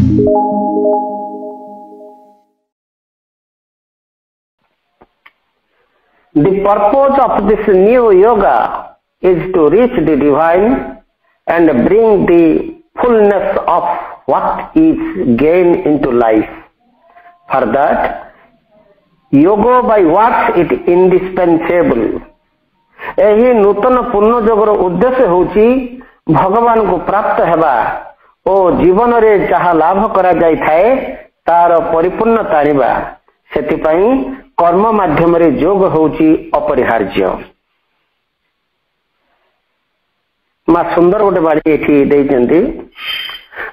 The purpose of this new yoga is to reach the divine and bring the fullness of what is gained into life. For that, yoga by what it indispensable. एही नूतन पूर्ण जोगर उद्देश्य होची भगवान को प्राप्त हेबा ओ जीवन रे जहा लाभ करा जाय थाए तार परिपूर्ण तानिबा सेति पई कर्म माध्यम रे योग होची अपरिहार्य। मा सुंदर गोटे बाड़ी एठी देइचंती,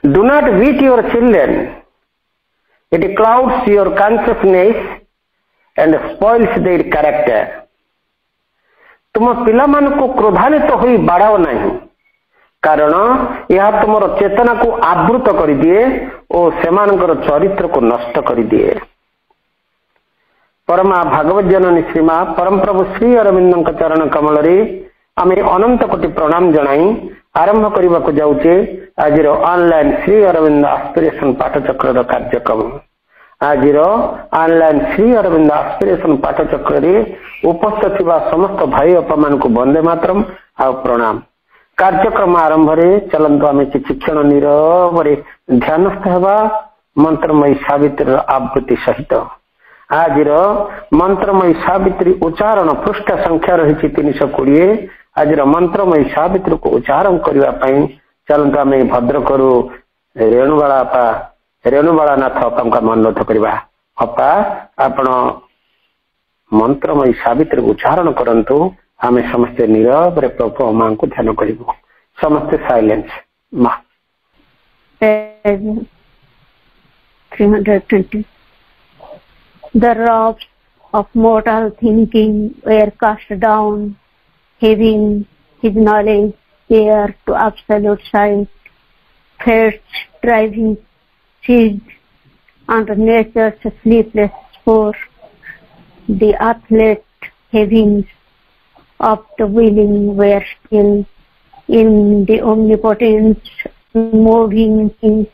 do not beat your children, it clouds your consciousness and spoils their character. तुम पिला मान को क्रोधान्वित होई बाड़ाओ नहीं, कारण यह तुमर चेतना को आवृत कर दिए और सेमानकर चरित्र को नष्ट कर दिए। परमा भागवत जननी श्रीमा परम प्रभु श्री अरविंद चरण कमल रे आमे अनंत कोटि प्रणाम जनाई आरंभ करने को जाऊे आज ऑनलाइन श्री अरविंद एस्पिरेशन पाठचक्र कार्यक्रम। आज ऑनलाइन श्री अरविंद एस्पिरेशन पाठचक्र रे उपस्थित थिबा समस्त भाई अपा मान को वंदे मातरम आ प्रणाम। कार्यक्रम आरंभ रे चलंतु आमे किछि क्षण नीरव रे ध्यानस्थ हेबा मंत्रमयी सावित्री आवृत्ति सहित। आज मंत्रमयी सावित्री उच्चारण पृष्ठ संख्या रही 320। आज मंत्रमयी सावित्री को उच्चारण करने चलते आम भद्र करू रेणुबाला नाथ अपा का अनुरोध करवा। अपा आपण मंत्रमयी सावित्री को उच्चारण करंतु, आम समस्ते नीरव रे प्रभु मां को ध्यान करिबो। समस्ते साइलेंस। मां 320 The robes of mortal thinking were cast down, having his knowledge there to absolute sight. First driving seized under nature's sleepless spore, the athlete having of the willing were still in the omnipotent moving things.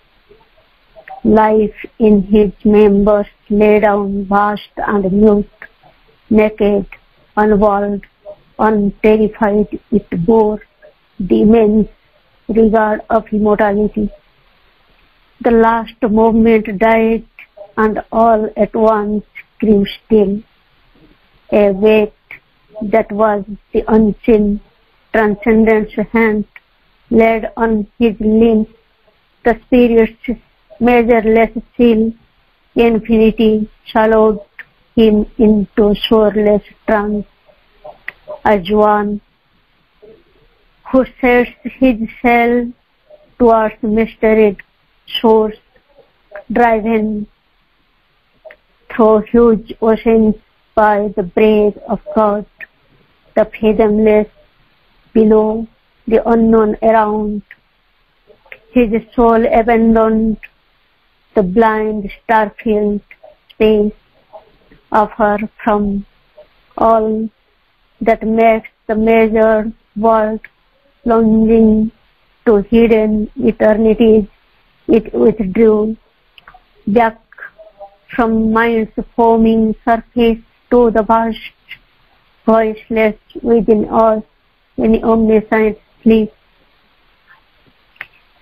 Life in his members lay down vast and mute, naked, unwalled, unterrified, it bore the immense regard of immortality. The last movement died, and all at once grew still. A weight that was the unseen transcendence hand laid on his limbs, the spirit's measureless seal, infinity swallowed him into shoreless trance, as one who sets his sail towards mysterious shores, driven through huge oceans by the breath of God, the fathomless below, the unknown around. His soul abandoned the blind star-filled space of her from all that makes the measured world, longing to hidden eternities. It withdrew back from mind's foaming surface to the vast, voiceless within us in omniscient sleep.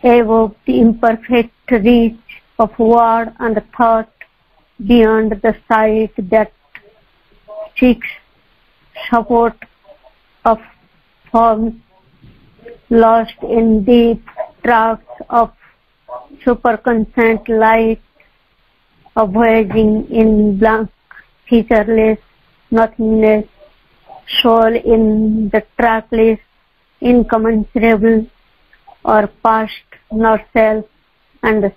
Above the imperfect reach of word and thought, beyond the sight that seeks support of forms, lost in deep tracts of superconscient light, voyaging in blank, featureless nothingness, soul in the trackless, incommensurable, or past not self and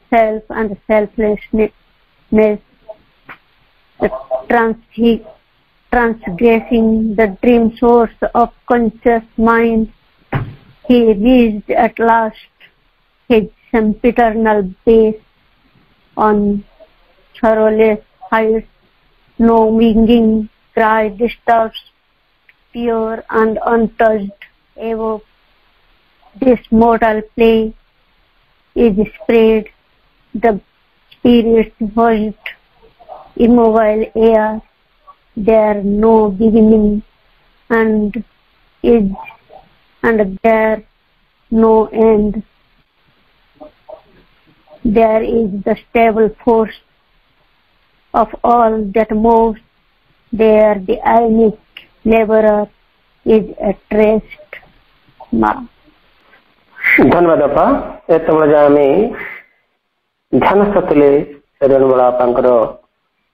selflessness, transgressing the dream source of conscious mind, he reached at last his sempiternal base on sorrowless heights. No winging cry disturbs, pure and untouched above this mortal play is spread, the spirits hoist immobile air, there no beginning and is, and there no end. There is the stable force of all that moves. There the ionic laborer is at rest. Ma. धन्यवाद अपा एतबेले आमे ध्यान सतले रेणुबला अपांकर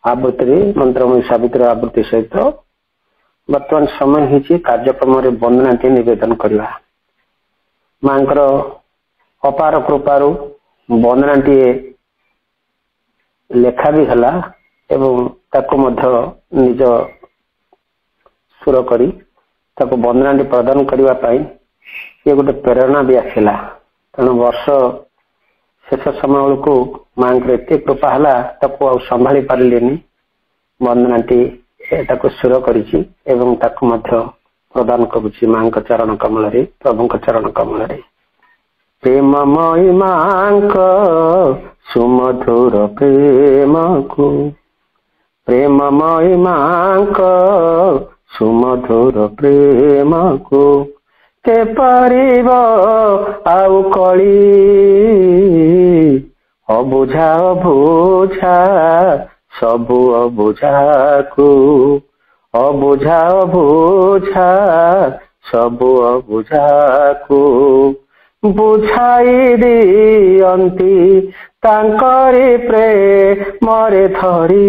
आवृत्ति मंत्रमय सावित्री आवृत्ति सहित वर्तमान समय हिची कार्यक्रम रे वंदनाटी निवेदन करवा मांकर अपार कृपारु वंदनाटी लेखा भी हला एवं ताको मध्य निज सुर करी ताको वंदनाटी प्रदान करबा पाई ये गोटे प्रेरणा भी आसला तेणु वर्ष शेष समय को माँ एत कृपा है संभाली पारे वंदनाटी सुर कर प्रदान करुच्ची माँ चरण कमल प्रभु चरण कमल प्रेममयी माँ सुमधुर प्रेम को प्रेममयी माँ सुमधुर प्रेम को के परिव आउ कली अबुझा अबुझा सबु अबुझा को अबुझा अबुझा सबु अबुझा को बुझाई दियंती तांकरी प्रेमरे धरी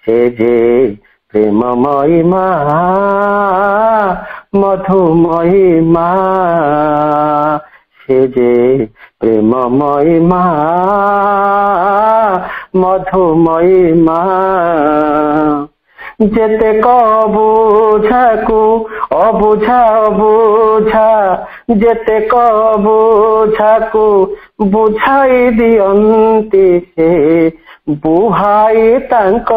से जे प्रेममयी माँ मधुमयी माँ से जे प्रेममयी माँ मधुमयी माँ जेते कबुझा को अबुझा अबुझा जेते कबुझा को बुझाई दियंती से बुहाई तांक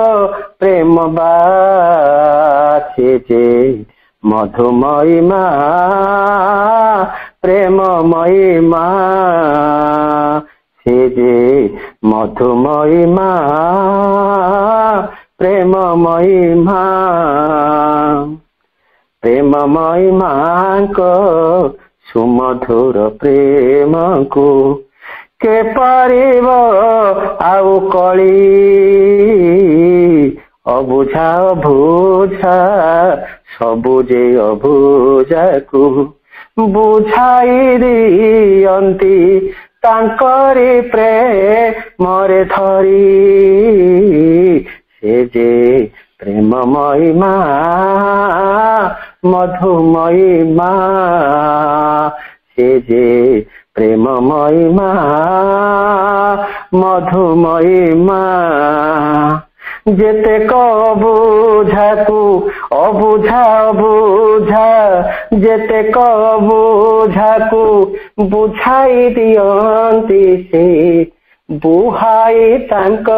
प्रेम बाचे जे मधुमयी माँ प्रेममयी माँ से जे मधुमयी माँ प्रेममयी माँ प्रेममयी माँ को सुमधुर प्रेम को के परिव आउ कली अबुझा अबुझा सबुजे अबुझा को बुझाई दियंती तांकरी प्रेमरे धरी से जे प्रेममयी माँ मधुमयी माँ से जे प्रेममयी माँ मधुमयी माँ जेते कबुझा को अबुझा अबुझा जेते कबुझा को बुझाई दियंती से बुहाई तांक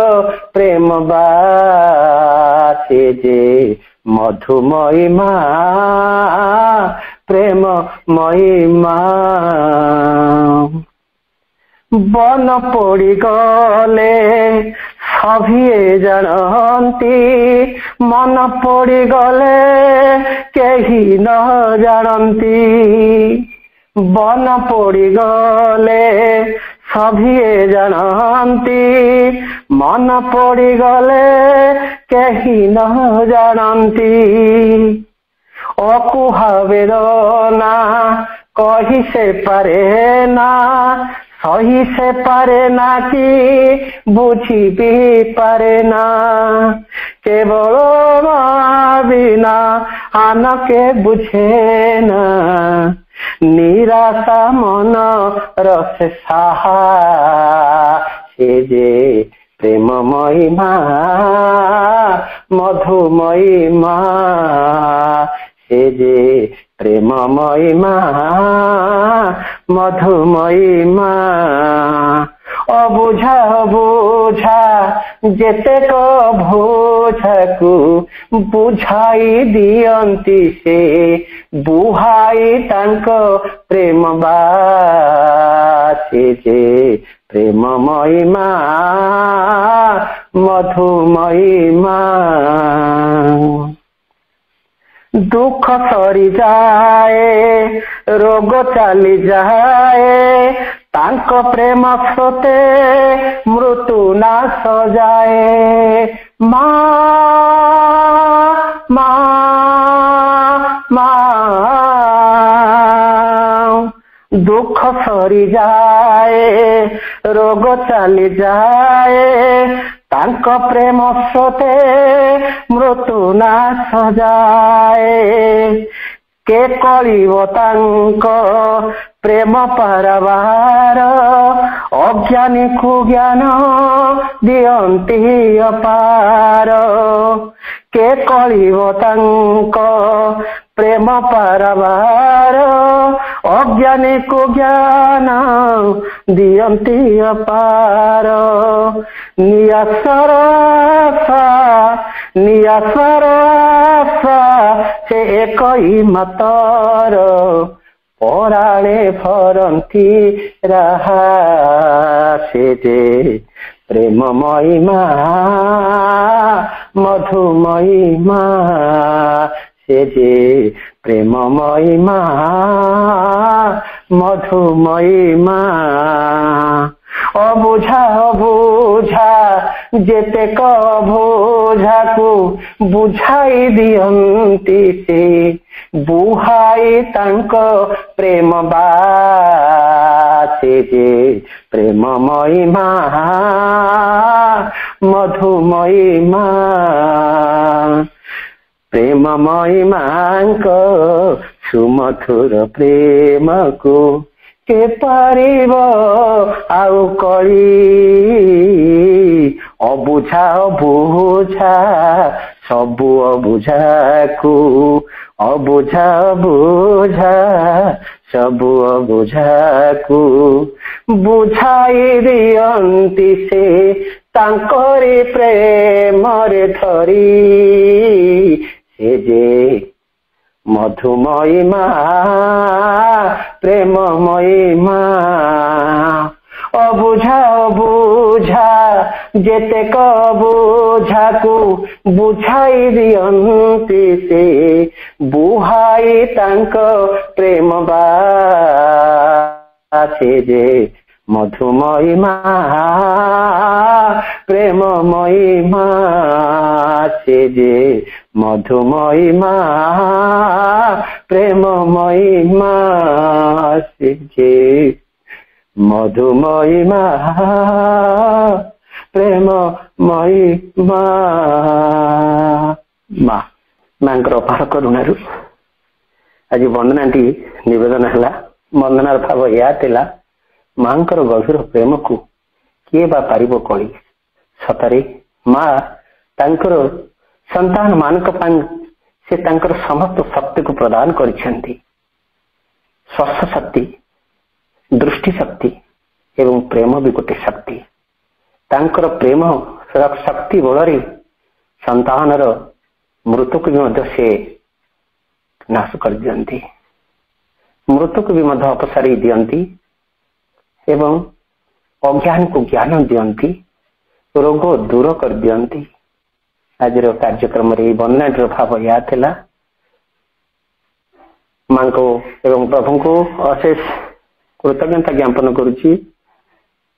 प्रेम बाचे जे मधुमयी माँ प्रेममयी माँ बन पड़ी गले सभी जानती मन पड़ी गले केही न जानती बन पड़ी गले सभी जानती मन पड़ी गले केही न जानती अकुहा वेदना कही से पारे ना सही से पारे ना कि बुझी भी पारे ना केवल बिना आन के बुझे ना निराशा मन रस साहा से जे प्रेममयी माँ मधुमयी माँ से जे प्रेममयी माँ मधुमयी माँ अबुझा अबुझा जेते कबुझा को बुझाई दियंती से बुहाई तांक प्रेम बाचे जे प्रेममयी माँ मधुमयी माँ। दुख सरी जाए रोग चली जाए तांको प्रेम स्रोते मृत्यु नाश जाए। माँ माँ माँ दुख सरी जाए रोग चली जाए तांको प्रेम स्रोते मृत्यु नाश जाए। के कलिबो तांको प्रेम पारवार अज्ञानी को ज्ञान दियंती अपार। के कलिबो तांको प्रेम पारवार अज्ञानी को ज्ञान दियंती अपार। नियासर से एक ही मतर पराणे भरंती रहा से जे प्रेममयी माँ मधुमयी माँ से जे प्रेममयी माँ मधुमयी माँ। अबुझा अबुझा जेते कबुझा को बुझाई दियंती से बुहाई तांको प्रेम बासे जे प्रेममयी माँ मधुमयी माँ। प्रेममयी माँको सुमधुर प्रेम को के पारिब आउ करी अबुझा अबुझा सबु अबुझा को अबुझा अबुझा सबु अबुझा को बुझाई दियंती से तांकरी प्रेम रे धरी से जे मधुमयी माँ प्रेममयी माँ। अबुझा अबुझा जेते कबुझा को बुझाई दियंती से बुहाई तांको प्रेम बासे जे मधुमयी माँ प्रेममयी माँ से जे मधुमयी माँ प्रेममयी माँ से जे मधुमयी माँ प्रेममयी माँ। माँ मांकर अपार करुणारू आज वंदनाटी निवेदन है। वंदनार भाव या थिला मांकर गभीर प्रेम को किए बा पारिबो कली। सतरे माँ तांकर संतान मानक पाई से तांकर समस्त शक्ति को प्रदान करिसेंती। स्वस्थ शक्ति दृष्टि शक्ति एवं प्रेम भी गोटे शक्ति। तांकर प्रेम शक्ति बल संतानर मृत्यु को भी से नाश कर दियंती। मृत्यु को भी अपसारी दियंती एवं अज्ञान को ज्ञान दियंती रोग दूर कर दियंती। आज कार्यक्रम वंदनाटीर भाव या थिला। मां को एवं प्रभु को अशेष कृतज्ञता ज्ञापन करुच्ची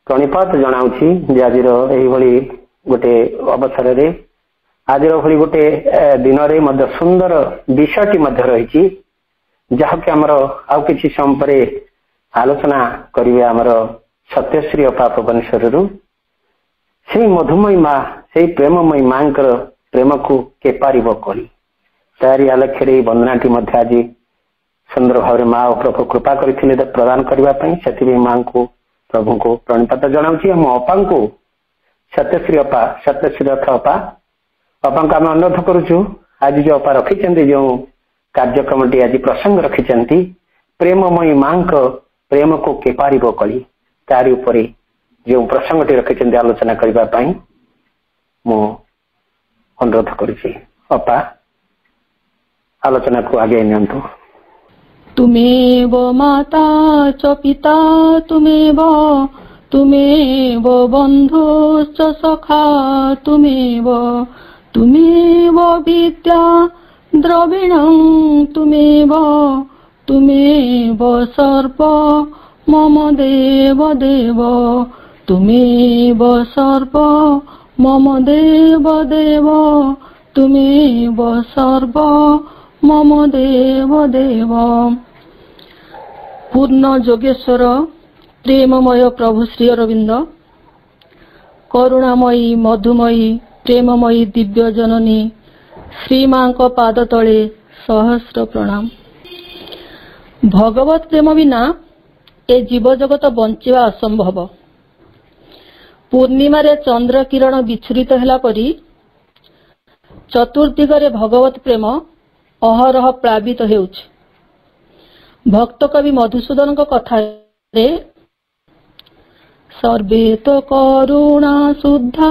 प्रणिपात जनाऊँची जे आज गोटे अवसर रे आज भली गोटे दिन में सुंदर विषयटी रही जहाँकि आमर आउ किसी समय पर आलोचना करेंगे आमर सत्यश्री अपा भुवनेश्वर से मधुमयी माँ से प्रेममयी माँ प्रेम को के पारिब कली तारी आलक्ष्य वंदनाटी आज सुंदर भाव माँ और प्रभु कृपा करथिले प्रदान करने से माँ को प्रभु को प्रणिपात जनाऊँगी। आम अपा को सत्यश्री अपा सत्यश्री रथ अपा अपा को आम अनुरोध करुचु आज जो अपा रखिंट जो कार्यक्रम आज प्रसंग रखिंट प्रेममयी माँ प्रेम को के पारिब कली तारी उपरे जो प्रसंग रखिंट आलोचना करने मु अनुरोध करुच्ची। अपा आलोचना को आगे नियंतु। तुमेव माता च पिता तुमेव तुमेव बन्धुश्च सखा तुमेव विद्या द्रविणं तुमेव सर्प मम देव देव तुमेव सर्प मम देव देव तुमेव सर्प मम देव देव। पूर्ण जोगेश्वर प्रेममय प्रभु श्री अरविंद, करुणामयी मधुमयी प्रेममयी दिव्य जननी श्री मां को पाद तले सहस्र प्रणाम। भगवत प्रेम बिना ए जीव जगत बंचिवा असंभव। पूर्णिमा रे चंद्र किरण विच्छुरित हेला परी चतुर्दिगरे भगवत प्रेम अहरह प्लावित हेउछि। भक्त कवि मधुसूदन कथा रे सर्वे तो करुणा शुद्धा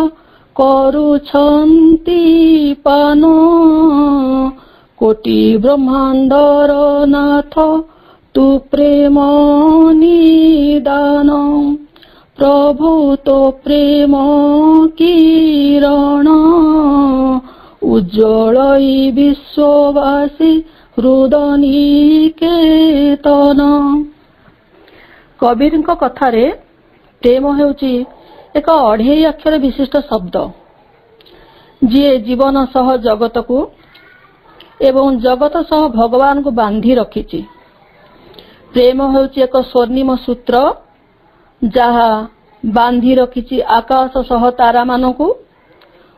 करुछन्ति पान कोटि ब्रह्मांडर नाथ तु प्रेम निदान प्रभु तो प्रेम किरण उज्ज्वलई विश्ववासी हृदयनिकेतन। कबीर कथारे प्रेम हेउची एक 2.5 अक्षर विशिष्ट शब्द जी जीवन सह जगत को एवं जगत सह भगवान को बांधी रखिछि। प्रेम हेउची एक स्वर्णिम सूत्र जहा बांधी रखिछि आकाश सह तारा मानकु,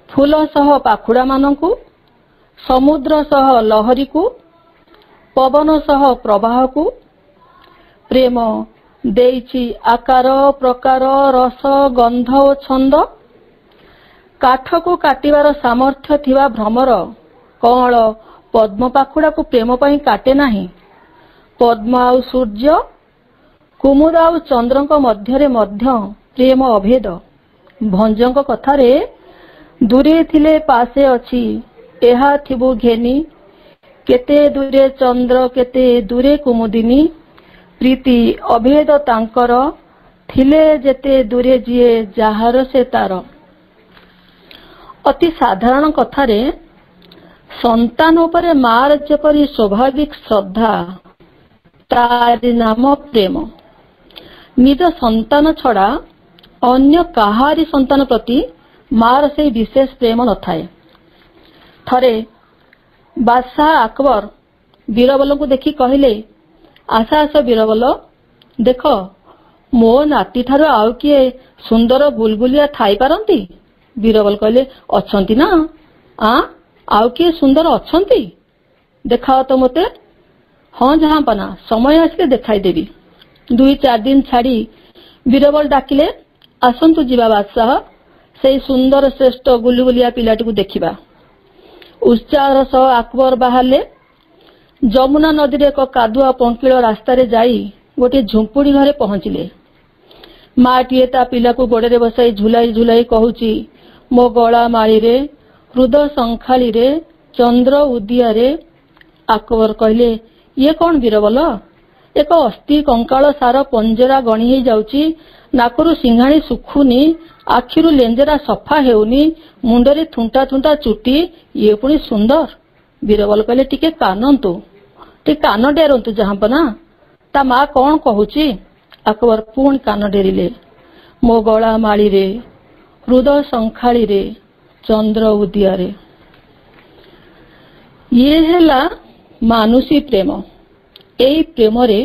फूल सह पाखुड़ा मानकु, समुद्र सह लहरी को, पवन सह प्रवाह को। प्रेम देइछि आकार प्रकार रस गंध और छंद। काठ को काटिबार सामर्थ्य थिबा भ्रमर कौल पद्म पाखुड़ा को प्रेम पई काटे नाही। पद्म आउ सूर्य कुमुद आउ चंद्रक मध्यरे मध्य प्रेम अभेद। भंजक कथारे दूरे थिले पासे अछि एहा थिबु घेनी केते दूरे चंद्र केते दूरे कुमुदिनी प्रीति अभेद तांकर थिले जेते दूरे जिए जहार से तार। अति साधारण कथारे संतान उपरे मार जेपरी स्वाभाविक श्रद्धा तारि नाम प्रेम। निज संतान छड़ा अन्य काहारी संतान प्रति मार से विशेष प्रेम न थाए। थरे बादशाह अकबर बीरबल को देखि कहले आशा आस बीरबल देख मो नाती ठारो आउ किए सुंदर बुलबुलिया थाई पारंती। बीरबल कहले अछंती ना आउ किए सुंदर अछंती देखाओ तो मते। हाँ जहां पना समय आसिले देखाई देवी। 2-4 दिन छाड़ी बीरबल डाकिले आसंतु जीवा बादशाह से सुंदर श्रेष्ठ गुलगुलिया पिलाटी को देखिबा। उत्साह सह अकबर बाहरले जमुना नदी रे एक कादुआ पंकिल रास्ता रे जाई गोटे झुंपुड़ी घरे पहुंचले। माटीए ता पिला को गोड़े बसाई झुलाई झुलाई कहूची मो गला माली रे हृदय संखाली रे चंद्र उदिया रे। अकबर कहले ये कौन बीरबल? एक अस्थि कंकाल सार पंजरा गणी ही जाउची, नाकरू सिंघाणी सुखुनी, आखिरु लेंजरा सफा हेउनी, मुंडरे थुंटा थुंटा चुटी, ये पुणी सुंदर। बीरबल कहले टिके कानंतु टे कान डेरंतु जहांपना ता मां कौन कहूची? अकबर पुणी कान डेरिले मो गला माली रे हृदय संखाली रे चंद्र उदिया रे। ये हेला मानुषी प्रेम। एई प्रेम रे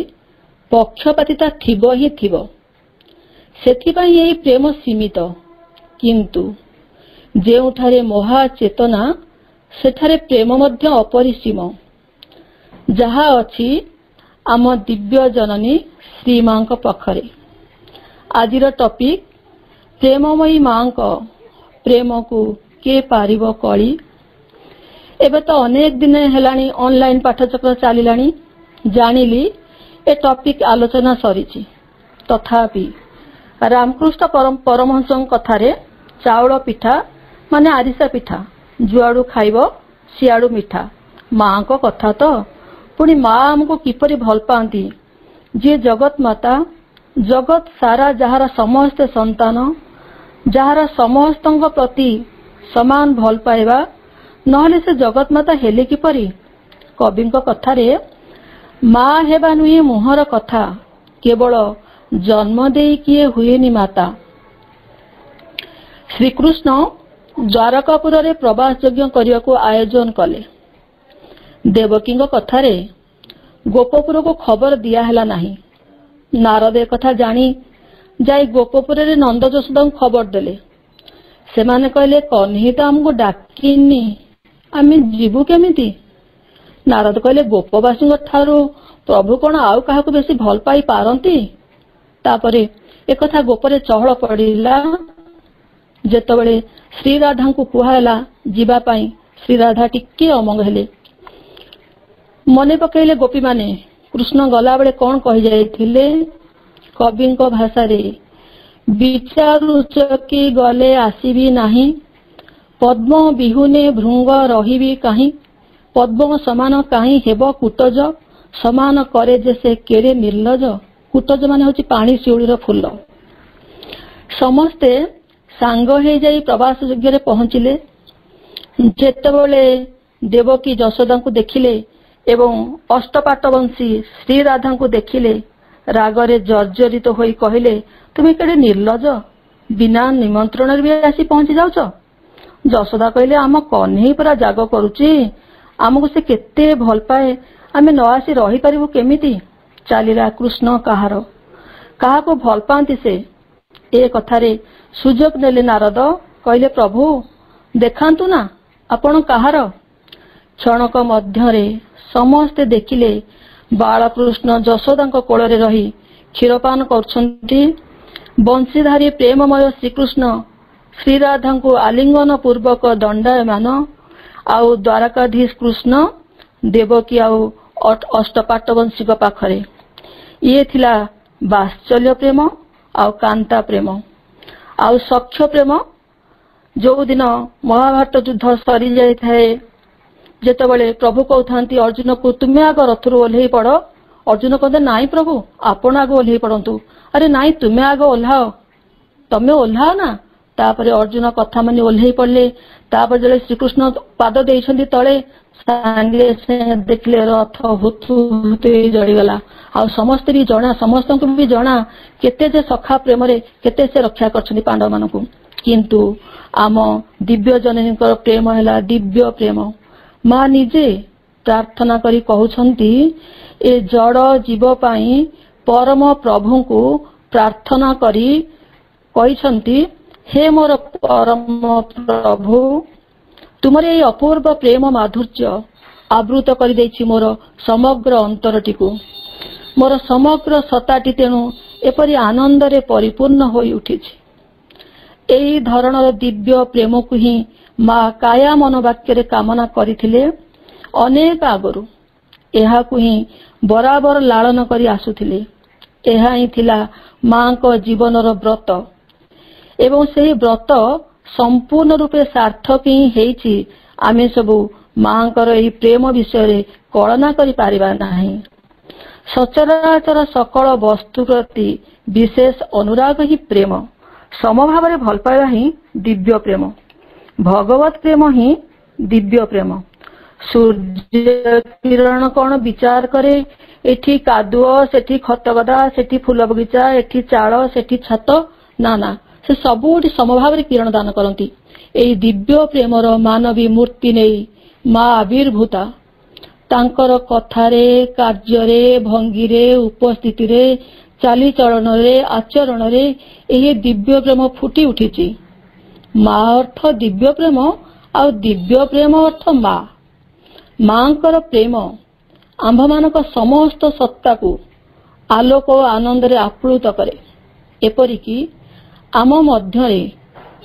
पक्षपातिता थिबो ही थिबो, सेथिपाई एई प्रेम सीमित। किंतु जेउठारे महाचेतना सेठारे प्रेम मध्य अपरिसीम। जहा अछि आम दिव्य जननी श्री मां को पाखरे। आजिर टॉपिक प्रेममयी मां को प्रेम को के पारिबो कली। एबे तो अनेक दिन हेलानी ऑनलाइन पाठचक्र चलिलानी जानिली ए टॉपिक आलोचना सरीची। तथापि रामकृष्ण परमहंस कथारे चाउल पिठा माने आरिसा पिठा जुआड़ू खाइब सियाड़ू मिठा। मां को कथा तो पुणी मां आमको किपरि भल पाती जी जगत माता जगत सारा जार समस्ते संतान जार समस्त प्रति समान भल पाइबा नहले से जगत माता हेले किपरि। कवि कथारे माँ हेबा नुहे मुहर कथा केवल जन्म दे किए हुएनी माता। श्रीकृष्ण द्वारकापुर रे प्रवास यज्ञ करने को आयोजन कले। देवकी कथारे गोपपुर को खबर दिया है नहीं। नारद एक कथा जानी जाई गोपपुर रे नंद यशोदा को खबर देले। सेमाने कहले कन्ही तो हमको डाकिनी आमे जीवु केमिति। नारद कहले गोपवासी ठारू प्रभु कौन आउ क्या बेसी भल पाई पारती। तापरे एक कथा गोपरे चहल पड़ा जेतबेले श्री राधा को कुहाला जीवा पाई श्री राधा टिके अमंग हेले। मने पकईले गोपी माने कृष्ण गला बेले कौन कही जाइथिले। कवि भाषा रे विचारुच कि गले आसीबी नाही पद्म बिहुने भृंग रहिबी काहीं पद्म समान काहीं हेब कुटज समान करे जे से केरे निर्लज। कुटज माने होची पानी शिउळीर फूल। समस्ते सांग हे जाई प्रवास यज्ञ रे पहुंचिले। जेतेबेले देवकी यशोदा को देखिले एवं अष्टपाटवंशी श्री राधा को देखिले रागरे जर्जरित होई कहिले तुम केडे निर्लज बिना निमंत्रण भी आसी पहुंची जाउछ। यशोदा कहले आम कन्हई पूरा जाग करुची आमको से केते भल पाए आमे न आसी रही परिबु केमिति। चलिला कृष्ण कहार कहा को भल पाती से ए कथारे सुजोग नेले नारद कहले प्रभु देखांतु ना आपण कहार। क्षणक मध्यरे समस्ते देखिले बालकृष्ण यशोदा कोल रे रही क्षीरपान करछंती। बंशीधारी प्रेममय श्रीकृष्ण श्री राधा को आलिंगन पूर्वक दंडायमान आउ द्वारकाधीश कृष्ण देवकी आउ अष्टपाटवंशी पाखरे। ये थिला वात्सल्य प्रेम आउ कांता प्रेम आउ सख्य प्रेम। जो दिन महाभारत युद्ध सरी जाए जेतबेले प्रभु कहते अर्जुन को तुम्हें आग रथरू ओह्लई पड़। अर्जुन कहते नाई प्रभु आपण आग ओह्लई पड़तु। अरे नाई तुम्हें आग ओह्लाओ तमें ओह्लाओ ना। तापरे अर्जुन कथा मानी ओह्लई पड़ले। तापर जले श्रीकृष्ण पाद देइछन्ति तळे सांगे से देखले रथ हुतु हुतु जड़ीगला। आ समस्त भी जना समस्त को भी जना केते जे सखा प्रेम रे केते से रक्षा करछन्ति पांडव मानकु। किंतु आम दिव्य जननी प्रेम है दिव्य प्रेम। माँ निजे प्रार्थना करी कहउछन्ति ए जड़ जीव पाई परम प्रभु को प्रार्थना करी कहिछन्ति हे मोर परम प्रभु तुमरे ये अपूर्व प्रेम माधुर्य आवृत कर देछि मोर समग्र अंतरटी को मोर समग्र सत्ताटी तेणु एपरि आनंद रे परिपूर्ण होई उठिछि। एही धरणर दिव्य प्रेम को ही माँ काया मन वाक्य रे कामना करिथिले अनेक आगरु। एहा को ही बराबर लालन करी आसुथिले। एहा ही थिला माँ को जीवनर व्रत एवं सेही व्रत संपूर्ण रूपे सार्थक ही हेछि। आमे सबु मांकर एही प्रेम विषय रे कल्पना करि पारिबा नाही। सचराचर सकल वस्तु प्रति विशेष अनुराग ही प्रेम समभाव रे भल पाइबा ही दिव्य प्रेम। भगवत प्रेम ही दिव्य प्रेम। सूर्य किरण कौन विचार करे एठी कादुओ सेठी खतगदा सेठी फूल बगीचा एठी चाଳ सेठी छात ना ना से सबुठी समभाव रे किरण दान करती। एई दिव्य प्रेमर मानवी मूर्ति नहीं माँ आविर्भूता तांकर कथारे कार्य भंगी उपस्थिति रे चाली चलन रे आचरण रे एही दिव्य प्रेम फुटी उठिछि। माँ अर्थ दिव्य प्रेम आ दिव्य प्रेम अर्थ माँ। मांकर प्रेम आंभ मानक समस्त सत्ता को आलोक और आनंद रे आप्लुत करे। एपरिकी आम मध्यरे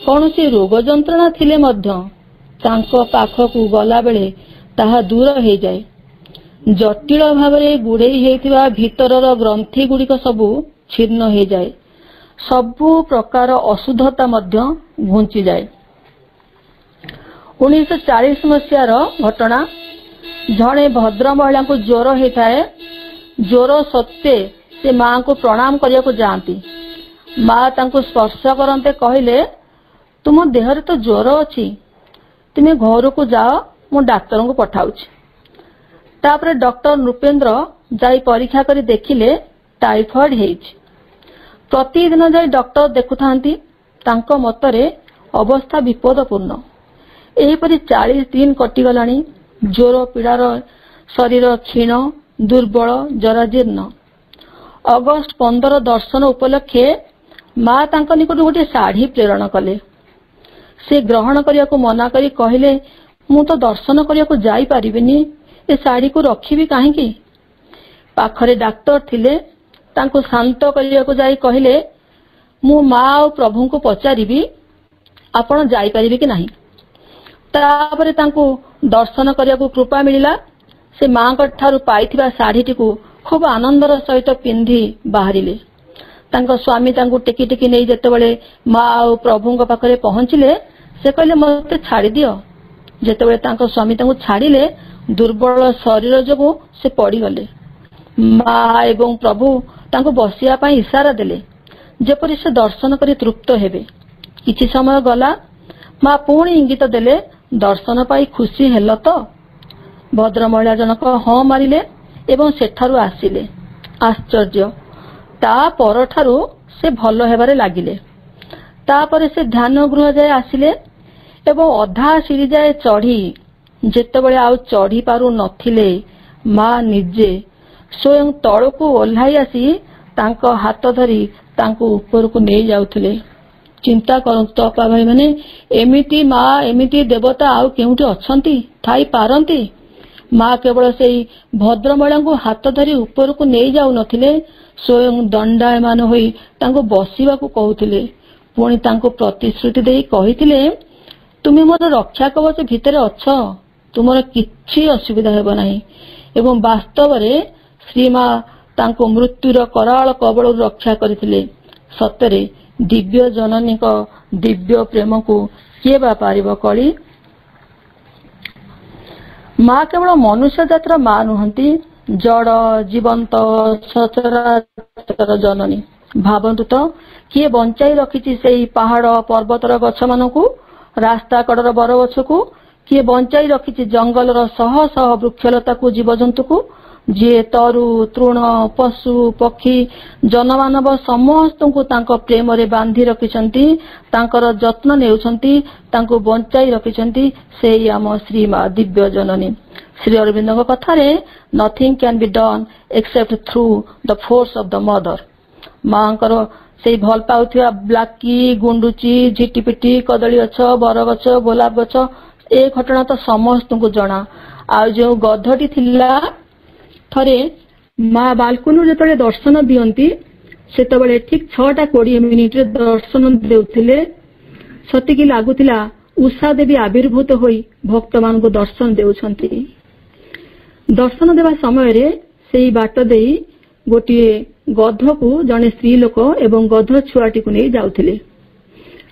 कौनसी रोग जंत्रणा थिले मध्य तांको पाखकु गला बेले ताहा दूर हो जाए। जटिल भाव में गुड़ेई हेतिबा भीतरर ग्रंथि गुड़िक सबु छिन्न हो जाए। सबु प्रकार अशुद्धता मध्य घुंची जाए। 1940 मसीहार घटना जड़े भद्र महिला को ज्वर होता है। ज्वर सत्वे से माँ को प्रणाम करने को जाती। माँ तांको स्पर्श करते कहले तुम देहरे तो ज्वर अच्छी, तुम्हें घर को जाओ, मु डाक्तर को पठाऊची। तापर डॉक्टर नृपेंद्र जाई परीक्षा करी देखिले टाइफॉइड हेइछि। प्रतिदिन जाई डॉक्टर देखुथांती। तांको मतरे अवस्था विपदपूर्ण। एहीपरि 40 दिन कटिगलानी। ज्वर पीड़ार शरीर क्षीण दुर्बल जराजीर्ण। अगस्ट 15 दर्शन उपलक्षे माँ तांको निकट गोटे शाढ़ी प्रेरण कले। से ग्रहण करिया को मना करी कहले मु तो दर्शन करिया को जाई परिबिनी, ए शाढ़ी को रखिबी काहेकी। पाखरे डाक्टर थिले। तांको शांत करिया को जाई कहले मु माँ और प्रभु को पचारिबी आपण जाई परिबे कि नहीं। तापरे तांको दर्शन करिया को कृपा मिलिला। से माँ को ठारू पाइथिबा शाढ़ीटी को खूब आनंदर सहित पिंधि बाहरिले। तांको स्वामी तांको टेकी टेकी नहीं जेतेबेले माँ और प्रभु को पाखरे पहुंचिले से कहले मते छाड़ी दियो। जेतेबेले तांको स्वामी तांको छाड़िले दुर्बल शरीर जोगु से पड़ी गले। माँ एवं प्रभु तांको बसिया पाई इशारा देले जेपरि से दर्शन करी तृप्त हेबे। किछि समय गला। माँ पुणी इंगित देले दर्शन पाई खुशी हेल तो। भद्र महिला जनक हाँ मारिले एवं सेठारु आसिले। आश्चर्य, ता परठारु से भल हेबारे लागिले। तापरे से ध्यान गृह जाए आसिले एवं अधा सीढ़ी जाए चढ़ी जेतेबेले आउ चढ़ी पारु नथिले माँ निजे स्वयं तळकु ओह्लाई आसी तांको हाथ धरी तांको ऊपर को नहीं जाउथिले। चिंता करंतु अपा भाई माने, एमिति माँ एमिति देवता आउ केउठी अछंती थाई पारंती। माँ केवल से भद्र महिला को हाथ धरी ऊपर को नहीं जाऊ नथिले, स्वयं दंडायमान होई तांको बसिबा को कहउथिले। पुणी तांको प्रतिश्रुति देई कहिथिले तुमे मोर रक्षा कवच भितरे अछ, तुमर किछि असुविधा हेबो नाही। एवं वास्तव रे श्री माँ तांको मृत्युर कराल कबल रक्षा करथिले। सतरे दिव्य जननी को दिव्य प्रेम को किए बा पारिबो कली। माँ केवल मनुष्य जातर माँ नुहंती, जड़ जीवंत सचराचर जननी। भावन्तु तो किए बंचाई रखिछि सेई पहाड़ पर्वतर गछ मानकु, रास्ता कड़र बरगछ को, किए बंचाई रखिछि जंगलर शह शह वृक्षलता को जीवजंतु को, जे तरु तृण पशु पक्षी जनमानव समस्त को तांको प्रेम रे बांधी रखिछंती, तांकर जत्न नेउछंती, तांको बंचाई रखिछंती सेई आम श्री माँ दिव्य जननी। श्री अरविंद कथा रे nothing can be done except through the force of the mother. मांकर से भल पाउथिया ब्लाकी गुंडुची झिटिपिटी कदली गछ बरगछ गोलाप गछ ए घटना तो समस्त को जना। आ जो गधटी थिला थरे माँ बालकुनु जेतबेले दर्शन दियंती सेतबेले ठीक 6:20 मिनिट रे दर्शन देउथिले। सतिकी लागुथिला उषा देवी आविर्भूत होई भक्त मान को दर्शन देउछंती। दर्शन देवा समय रे सेई बाट देई गोटिए गध को जने स्त्री लोक एवं गध छुआटी को नहीं जाउथिले।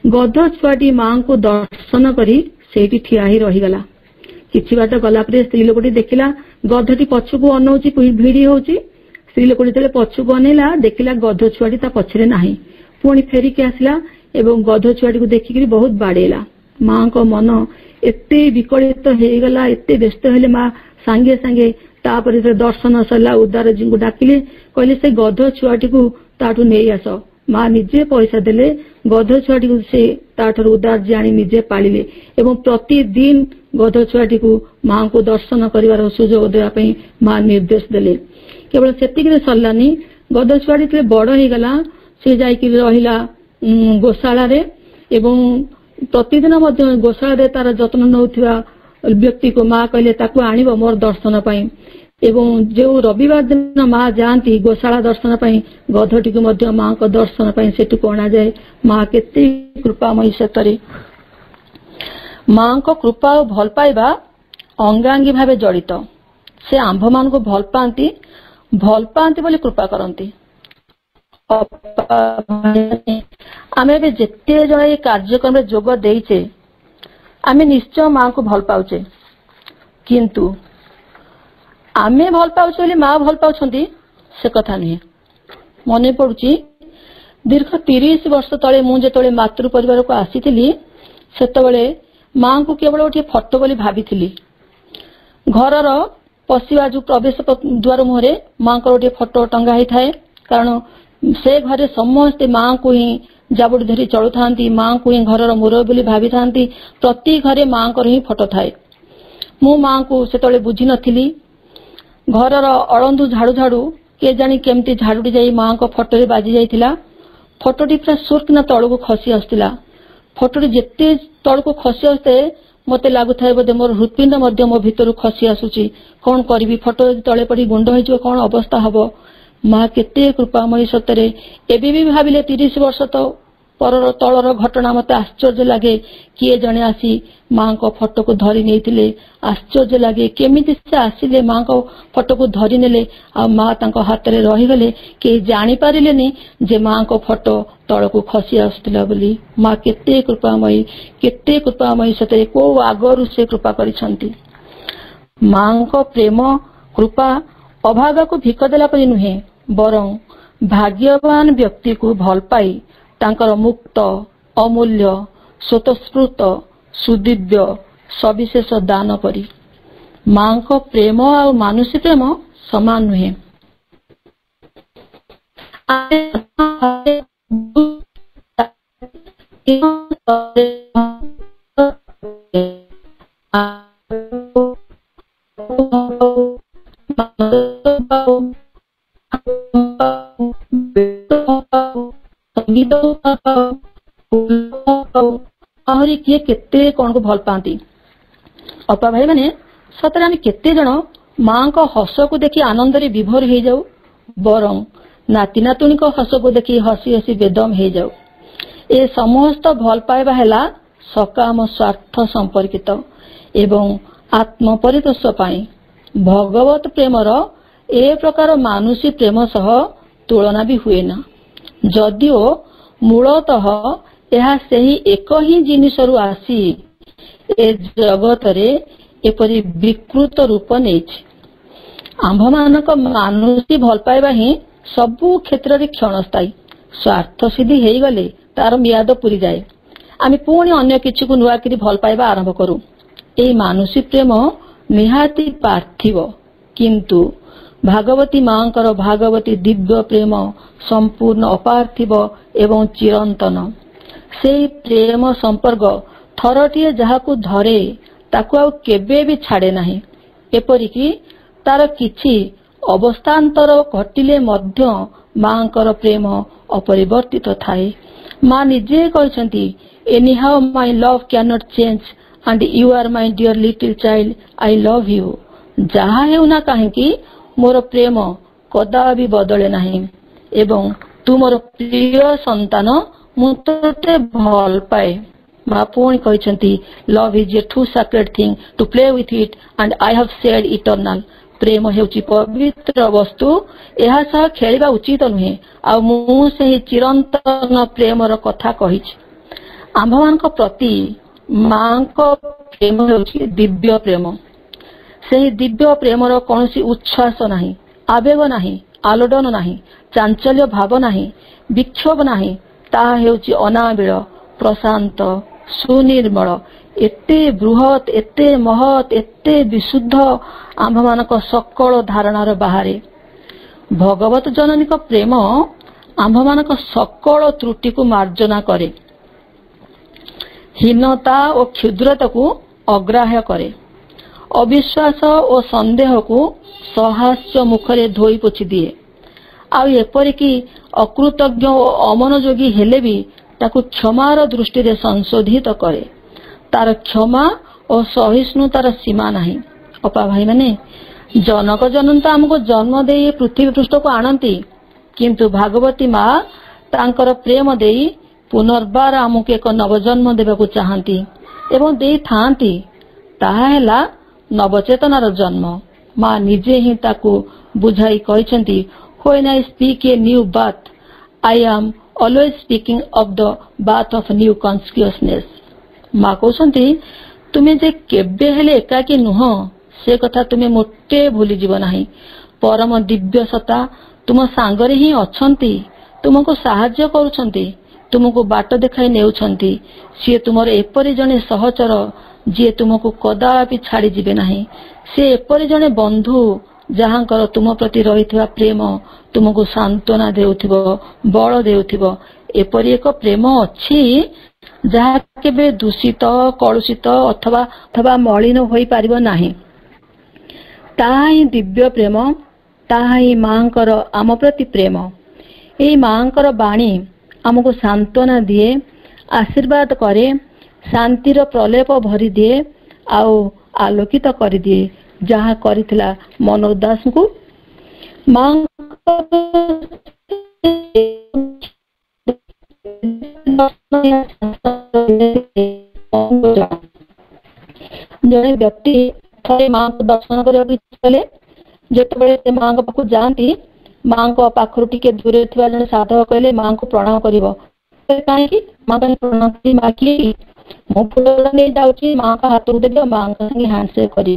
गध छुआटी माँ को दर्शन करी सेठी ठिया ही रहीगला। किछि बाट गला परे स्त्री लोकटी देखिला गधटी पछकु अनौची भिड़ी होची। स्त्री लोकटी तेले पछकु अनेला देखिला गध छुआटी ता पछरे नाही। पुणी फेरिके आसिला एवं गध छुआटी को देखिकरी बहुत बाड़ेला। माँ को मन एते विकलित हेगला, एते व्यस्त हेले माँ सांगे सांगे तापर दर्शन सरला उद्धार जी को डाकिले, कहले से गध छुआटी को ताठू नहीं आस। माँ निजे पैसा देले, गध छुआटी को से ताठर उद्धार जी आनी निजे पालिले एवं प्रतिदिन गध छुआटी को माँ को दर्शन करिवार सुजोग देवाई माँ निर्देश देले। केवल सेतिक सरलानी, गध छुआटी बड़ हो गला, से जाइकी रहिला गोशाला रे एवं प्रतिदिन गोशाला तार जत्न नौथिबा व्यक्ति को माँ कहले ताकू आनिबो मोर दर्शन पाई। एवं जो रविवार दिन माँ जाती गोशाला दर्शन पाई गधटी को मध्य माँ को दर्शन पाई सेठू को अणा जाए। माँ केते कृपामयी सेतरे। माँ को कृपा और भल पाइबा अंगांगी भावे जड़ित। से आंभ मान को भल पाती बोली कृपा करती। आमे भी जेते जण ए कार्यक्रम रे जोग देइचे आमे निश्चय माँ को भल पाउचे, किंतु आमे भल पाउचे बोली माँ भल पाउछंती से कथा नहीं। ମନେ ପଡୁଛି ଦୀର୍ଘ 30 ବର୍ଷ ତଳେ ମୁଁ ଯେତେବେଳେ ମାତୃ ପରିବାରକୁ ଆସିଥିଲି ସେତେବେଳେ ମାଙ୍କୁ କେବଳ ଗୋଟିଏ ଫଟୋ ବୋଲି ଭାବିଥିଲି। ଘରର ପଶିବା ଯୋଉ ପ୍ରବେଶ ଦ୍ୱାର ମୁହଁରେ ମାଙ୍କର ଗୋଟିଏ ଫଟୋ ଟଙ୍ଗା ହେଇଥାଏ, କାରଣ ସେ ଘରେ ସମସ୍ତେ ମାଙ୍କୁ ହିଁ ଜାବୁଡି ଧରି ଚଳୁଥାନ୍ତି, ମାଙ୍କୁ ହିଁ ଘରର ମୁରବି ବୋଲି ଭାବିଥାନ୍ତି। ପ୍ରତି ଘରେ ମାଙ୍କର ହିଁ ଫଟୋ ଥାଏ। ମୁଁ ମାଙ୍କୁ ସେତେବେଳେ ବୁଝିନଥିଲି। ଘରର ଅଳନ୍ଧୁ ଝାଡୁ ଝାଡୁ କେଜାଣି କେମିତି ଝାଡୁଟି ଯାଇ ମାଙ୍କ ଫଟୋରେ ବାଜି ଯାଇଥିଲା। ଫଟୋଟି ପୁରା ସୁର୍କିନା ତଳକୁ ଖସି ଆସୁଥିଲା। ଫଟୋଟି ଯେତେ ତଳକୁ ଖସି ଆସୁଥାଏ ମତେ ଲାଗୁଥାଏ ବୋଧେ ମୋର ହୃତ୍ପିଣ୍ଡ ମଧ୍ୟ ମୋ ଭିତରୁ ଖସି ଆସୁଛି। କଣ କରିବି, ଫଟୋ ତଳେ ପଡି ଗୁଣ୍ଡ ହେଇଯିବ, କଣ ଅବସ୍ଥା ହବ। ମା କେତେ କୃପାମୟୀ ସତରେ। ଏବେ ବି ଭାବିଲେ 30 ବର୍ଷ ତଳର ଘଟଣା ମତେ ଆଶ୍ଚର୍ଯ୍ୟ ଲାଗେ। କିଏ ଜଣେ ଆସି ମାଙ୍କ ଫଟୋକୁ ଧରି ନେଇଥିଲେ। ଆଶ୍ଚର୍ଯ୍ୟ ଲାଗେ କେମିତି ସେ ଆସିଲେ, ମାଙ୍କ ଫଟୋକୁ ଧରି ନେଲେ ଆଉ ମା ତାଙ୍କ ହାତରେ ରହିଗଲେ। କେହି ଜାଣିପାରିଲେନି ଯେ ମାଙ୍କ ଫଟୋ ତଳକୁ ଖସି ଆସୁଥିଲା ବୋଲି। ମା କେତେ କୃପାମୟୀ ସତରେ। କୋଉ ଆଗରୁ ସେ କୃପା କରିଛନ୍ତି। ମାଙ୍କ ପ୍ରେମ କୃପା ଅଭାଗାକୁ ଭିକ ଦେଲା ପରି ନୁହେଁ, ବରଂ ଭାଗ୍ୟବାନ ବ୍ୟକ୍ତିକୁ ଭଲ ପାଇ ତାଙ୍କର ମୁକ୍ତ, ଅମୂଲ୍ୟ, ସ୍ୱତଃସ୍ଫୂର୍ତ୍ତ, ସୁଦିବ୍ୟ ସବିଶେଷ ଦାନ ପରି। ମାଙ୍କ ପ୍ରେମ ଆଉ ମାନୁଷୀ ପ୍ରେମ ସମାନ ନୁହେଁ। ଆହୁରି କିଏ କେତେ କଣକୁ ଭଲ ପାଆନ୍ତି। ଅପା ଭାଇ ମାନେ ସତରେ ଆମେ କେତେ ଜଣ ମାଙ୍କ ହସକୁ ଦେଖି ଆନନ୍ଦରେ ବିଭୋର ହେଇଯାଉ, ବରଂ ନାତି ନାତୁଣୀଙ୍କ ହସକୁ ଦେଖି ହସି ହସି ବେଦମ ହେଇଯାଉ। ଏ ସମସ୍ତ ଭଲ ପାଇବା ହେଲା ସକାମ ସ୍ୱାର୍ଥ ସମ୍ପର୍କିତ ଏବଂ ଆତ୍ମ ପରିତୋଷ ପାଇଁ। ଭଗବତ ପ୍ରେମର ଏ ପ୍ରକାର ମାନୁଷୀ ପ୍ରେମ ସହ ତୁଳନା ବି ହୁଏ ନା, ଯଦିଓ ମୂଳତଃ ଏହା ସେହି ଏକ ହିଁ ଜିନିଷରୁ ଆସି ଏ ଜଗତରେ ଏପରି ବିକୃତ ରୂପ ନେଇଛି। ଆମ୍ଭମାନଙ୍କ ମାନୁଷୀ ଭଲ ପାଇବା ହିଁ ସବୁ କ୍ଷେତ୍ରରେ କ୍ଷଣସ୍ଥାୟୀ। ସ୍ୱାର୍ଥ ସିଦ୍ଧି ହେଇଗଲେ ତାର ମିଆଦ ପୂରିଯାଏ। ଆମେ ପୁଣି ଅନ୍ୟ କିଛିକୁ ନୂଆକରି ଭଲ ପାଇବା ଆରମ୍ଭ କରୁ। ଏହି ମାନୁଷୀ ପ୍ରେମ ନିହାତି ପାର୍ଥିବ, କିନ୍ତୁ ଭାଗବତୀ ମାଙ୍କର ଭାଗବତୀ ଦିବ୍ୟ ପ୍ରେମ ସମ୍ପୂର୍ଣ୍ଣ ଅପାର୍ଥିବ ଏବଂ ଚିରନ୍ତନ। ସେହି ପ୍ରେମ ସମ୍ପର୍କ ଥରଟିଏ ଯାହାକୁ ଧରେ ତାକୁ ଆଉ କେବେ ବି ଛାଡେ ନାହିଁ। ଏପରିକି ତାର କିଛି ଅବସ୍ଥାନ୍ତର ଘଟିଲେ ମଧ୍ୟ ମାଙ୍କର ପ୍ରେମ ଅପରିବର୍ତ୍ତିତ ଥାଏ। ମା ନିଜେ କହିଛନ୍ତି, anyhow my love can't change and you are my dear little child, I love you। ଯାହା ହେଉନା କାହିଁକି ମୋର ପ୍ରେମ କଦାପି ବଦଳେ ନାହିଁ ଏବଂ ତୁ ମୋର ପ୍ରିୟ ସନ୍ତାନ, ମୁଁ ତୋତେ ଭଲ ପାଏ। ମା ପୁଣି କହିଛନ୍ତି, love is a too sacred thing to play with it and I have said eternal। ପ୍ରେମ ହେଉଛି ପବିତ୍ର ବସ୍ତୁ, ଏହା ସହ ଖେଳିବା ଉଚିତ ନୁହେଁ ଆଉ ମୁଁ ସେହି ଚିରନ୍ତନ ପ୍ରେମର କଥା କହିଛି। ଆମ୍ଭମାନଙ୍କ ପ୍ରତି ମାଙ୍କ ପ୍ରେମ ହେଉଛି ଦିବ୍ୟ ପ୍ରେମ। ସେହି ଦିବ୍ୟ ପ୍ରେମର କୌଣସି ଉଚ୍ଛ୍ୱାସ ନାହିଁ, ଆବେଗ ନାହିଁ, ଆଲୋଡ଼ନ ନାହିଁ, ଚାଞ୍ଚଲ୍ୟ ଭାବ ନାହିଁ, ବିକ୍ଷୋଭ ନାହିଁ। ତାହା ହେଉଛି ଅନାବିଳ, ପ୍ରଶାନ୍ତ, ସୁନିର୍ମଳ, ଏତେ ବୃହତ୍, ଏତେ ମହତ୍, ଏତେ ବିଶୁଦ୍ଧ, ଆମ୍ଭମାନଙ୍କ ସକଳ ଧାରଣାର ବାହାରେ। ଭଗବତ ଜନନୀଙ୍କ ପ୍ରେମ ଆମ୍ଭମାନଙ୍କ ସକଳ ତ୍ରୁଟିକୁ ମାର୍ଜନା କରେ, ହୀନତା ଓ କ୍ଷୁଦ୍ରତାକୁ ଅଗ୍ରାହ୍ୟ କରେ, ଅବିଶ୍ୱାସ ଓ ସନ୍ଦେହକୁ ସହାସ୍ୟ ମୁଖରେ ଧୋଇ ପୋଛି ଦିଏ। ଆଉ ଏପରିକି ଅକୃତଜ୍ଞ ଓ ଅମନୋଯୋଗୀ ହେଲେ ବି ତାକୁ କ୍ଷମାର ଦୃଷ୍ଟିରେ ସଂଶୋଧିତ କରେ। ତାର କ୍ଷମା ଓ ସହିଷ୍ଣୁତାର ସୀମା ନାହିଁ। ଅପା ଭାଇମାନେ, ଜନକ ଜନନୀ ତ ଆମକୁ ଜନ୍ମ ଦେଇ ପୃଥିବୀ ପୃଷ୍ଠକୁ ଆଣନ୍ତି, କିନ୍ତୁ ଭାଗବତୀ ମା ତାଙ୍କର ପ୍ରେମ ଦେଇ ପୁନର୍ବାର ଆମକୁ ଏକ ନବଜନ୍ମ ଦେବାକୁ ଚାହାନ୍ତି ଏବଂ ଦେଇଥାନ୍ତି। ତାହା ହେଲା ନବଚେତନାର ଜନ୍ମ। ମା ନିଜେ ହିଁ ତାକୁ ବୁଝାଇ କହିଛନ୍ତି, when I speak a new birth, I am always speaking of the birth of new consciousness। ମା କହୁଛନ୍ତି, ତୁମେ ଯେ କେବେ ହେଲେ ଏକାକୀ ନୁହଁ ସେ କଥା ତୁମେ ମୋଟେ ଭୁଲିଯିବ ନାହିଁ। ପରମ ଦିବ୍ୟ ସତ୍ତା तुम सांगरे ही अछंती, तुमको साहाय्य करुछंती, तुमको बाट देखाई नेउछंती। सी तुमर एपरि जने सहचर जी तुमको कदापि छाड़ी जिबे नाही। से एपरि जने बंधु जहांकर तुम प्रति रहिथिबा प्रेम तुमको सांत्वना देउथिबो, बल देउथिबो। एपरि एक प्रेम अछि जहा केबे दूषित, कलुषित अथवा अथवा मलिन होई पारिबो नाही। ताहा ही दिव्य प्रेम, ताहा ही मांकर आम प्रति प्रेम। एई मांकर बाणी आमको सांत्वना दिए, आशीर्वाद करे, शांतिर प्रलेप भरी दिए, आउ आलोकित कर दिए, जहा करिथिला मनोज दास को। मां जड़े व्यक्ति थे मां को दर्शन करने जिते मां पाख जाती, मां को पाखर टिके दूर जन साधक कहले मां को प्रणाम कर कहीं माँ प्रणाम माँ किए मो फूल नहीं जाऊँगी माँ का हाथ को देवी माँ संगे हैंडसेक करी।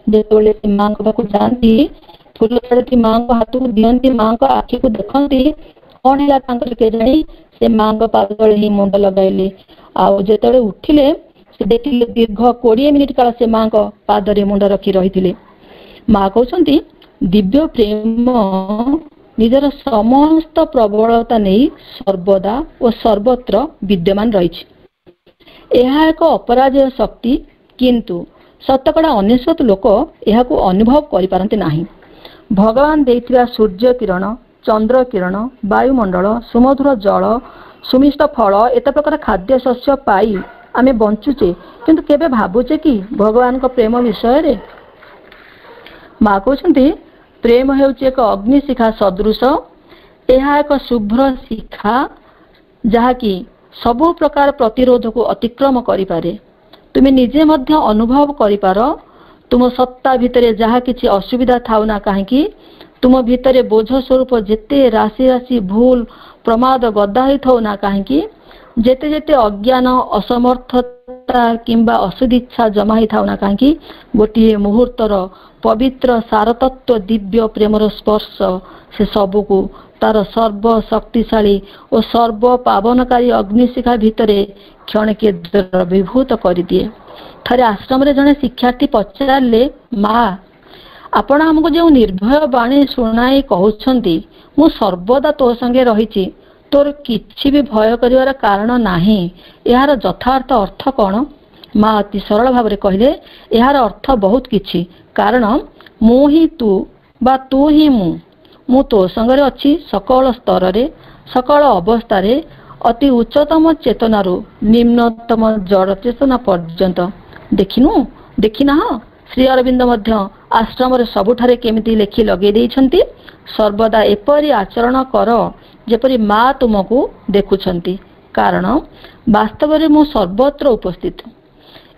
जो माँ पाक जाती फूल चढ़ती माँ को हाथ को दिखती, माँ को आखि को देखती कौन है के जानी से माँ पाद ही मुंड लगाइले। आउ जो उठिले से देखिले दीर्घ 20 मिनिट काल से माँ पादरे मुंड रखी रही। माँ कहते दिव्य प्रेम निजर समस्त प्रबलता नहीं सर्वदा और सर्वत्र विद्यमान रही। यह एक अपराजय शक्ति, किंतु शतकड़ा 99 लोक यह अनुभव करि नाही। भगवान देइथिबा सूर्य किरण, चंद्र किरण, वायुमंडल, सुमधुर जल, सुमिष्ट फल एत प्रकार खाद्य शस्य पाई आमे बंचुचे, किंतु केबे भाबुचे कि भगवान को प्रेम विषय रे। माँ कहते प्रेम हेउचे एक अग्निशिखा सदृश, यह एक शुभ्र शिखा जहाँकि सबु प्रकार प्रतिरोध को अतिक्रम करिपारे। तुम निजे मध्य अनुभव करिपार तुम सत्ता भितरे जहाँ किछि असुविधा थाउ ना कहीं, तुम भितरे बोझ स्वरूप जेते राशि राशि भूल प्रमाद गदा ही थाउ ना कहीं, जेते जेते अज्ञान असमर्थता किंबा असदिच्छा जमा ही थाउ ना कहीं, गोटे मुहूर्तर पवित्र सारतत्व दिव्य प्रेमर स्पर्श से सबको तार सर्व शक्तिशाली और सर्व पावनकारी अग्निशिखा भितरे क्षणके द्रवीभूत कर दिए। थरे आश्रम रे जने शिक्षार्थी पचारे माँ आपण हमको जो निर्भय बाणी शुणाई कहउछंती मु सर्वदा तो संगे रहिछि, तोर किछि भी भय करिवार कारण नाही, यार यथार्थ अर्थ कौन? माँ अति सरल भाव में कहले यार अर्थ बहुत किछि, कारण मु ही तू बा तू ही मु तो संगे अच्छी सकल स्तर रे सकल अवस्था रे अति उच्चतम चेतनारू निम्नतम जड़ चेतना पर्यंत। देखिना श्री अरविंद मध्य आश्रम रे सबुठारे केमिति लेखि लगे देइछंती, सर्वदा एपरि आचरण कर जेपरि माँ तुमको देखुछंती, कारण वास्तव रे मु सर्वत्र उपस्थित।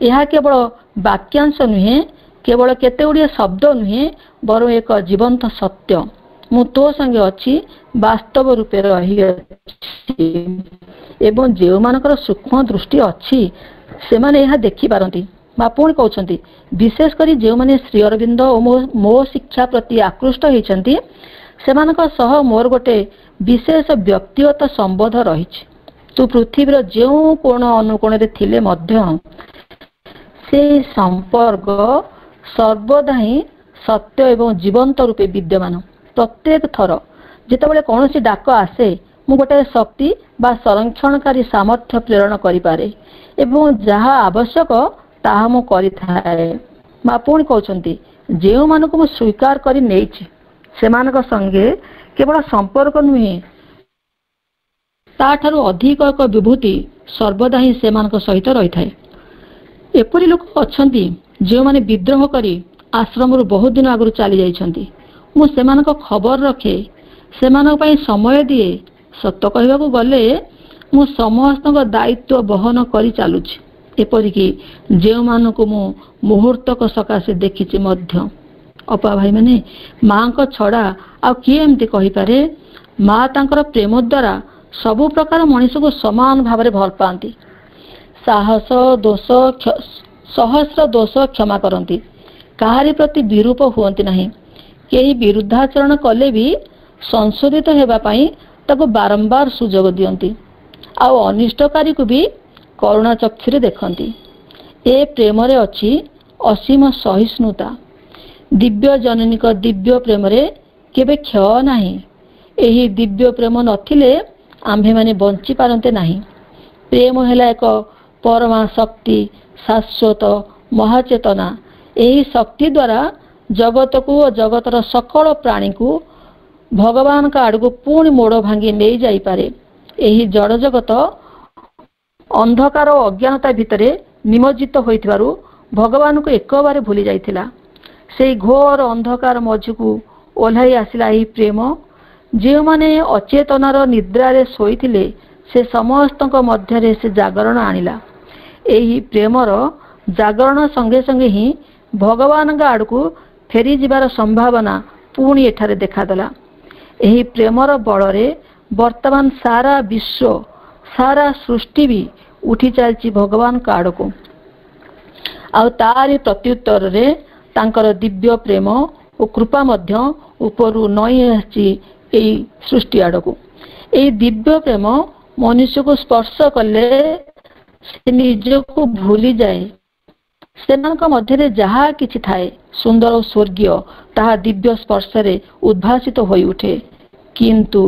यह केवल वाक्यांश नुहे, केवल केते गुड़िए शब्द नुहे, बरं एक जीवंत सत्य। मु तो संगे अच्छी वास्तव रूपे रही एवं जो मानकर सूक्ष्म दृष्टि अच्छी से माने यह देखि पारंती। माँ पुणी कहते विशेष करी जो माने श्री अरविंद और मो शिक्षा प्रति आकृष्ट होइछंती सेमानक सह मोर गोटे विशेष व्यक्तिगत संबंध रही। तू पृथ्वीर जो कोण अनुकोण रे थिले मध्य से संपर्क सर्वदा ही सत्य एवं जीवंत रूपे विद्यमान। प्रत्येक थर जितेबाला कौन सी डाक आसे मु गोटे शक्ति बा संरक्षणकारी सामर्थ्य प्रेरण करिपारे एवं जहाँ आवश्यक ताहा मु करिथाए। माँ पुणी कहते जो मानक मु स्वीकार करि नेछि सेमानक संगे केवल संपर्क नुहे ताठारु अधिक एक विभूति सर्वदा ही सेमानक सहित रही थाए। एपरि लोक अछंती जो माने विद्रोह करी आश्रम रु बहुत दिन आगु चली जाइछंती। मु सेमानक खबर रखे, सेमानक पई समय दिए। सत्य कहबाकू गले मु समस्त दायित्व बहन करी चालुछि। एपरिकी जो मानक मु मुहूर्तक सकाशे देखिछि मध्य। अपा भाई माने माँ को छड़ा आ किए एमती कहि पारे? माँ तांकर प्रेम द्वारा सबु प्रकार मनीष को समान भाव में भल पाती। साहस दोष सहस्र दोष क्षमा करती, काहारी प्रति विरूप हुअंती नहीं। केही विरुद्धाचरण कले भी संशोधित हेबा पई ताको बारंबार सुजोग दियंती आ अनिष्टकारी को भी करुणा चक्षुरे देखंती। ए प्रेम रे अछि असीम सहिष्णुता। दिव्य जननी को दिव्य प्रेम रे केबे क्षय नाही। एही दिव्य प्रेम नथिले आम्भे माने बंची पारंते नाही। प्रेम हेला एक परमा शक्ति, शाश्वत महाचेतना। एही शक्ति द्वारा जगत को और जगतर सकल प्राणी को भगवान का आड़ को पुणी मोड़ भांगी नहीं जाई पारे। एही जड़ जगत अंधकार और अज्ञानता भितरे निमज्जित होइथिबारु भगवान को एक बार भूली जाइथिला। से घोर अंधकार मझकु ओल्हाई आसिला एही प्रेम। जे माने अचेतनार निद्रारे सोइथिले से समस्तक मध्यरे से जागरण आनिला। एही प्रेमर जागरण संगे संगे ही भगवान आड़ को फेरी जिबार संभावना पुणी एठारे देखादेला। एही प्रेमर बड़े वर्तमान सारा विश्व सारा सृष्टि भी उठी चलची भगवान का आड़ को। आ तारी प्रत्युत्तर रे तांकर दिव्य प्रेम और कृपा मध्य उपरु नई आसी एही सृष्टि आड़ को। एही दिव्य प्रेम मनुष्य को स्पर्श कले से निजको भूली जाए। सेनानक मध्यरे जहा किछि थाए सुंदर और स्वर्गीय ताहा दिव्य स्पर्श रे उद्भासित होई उठे। किंतु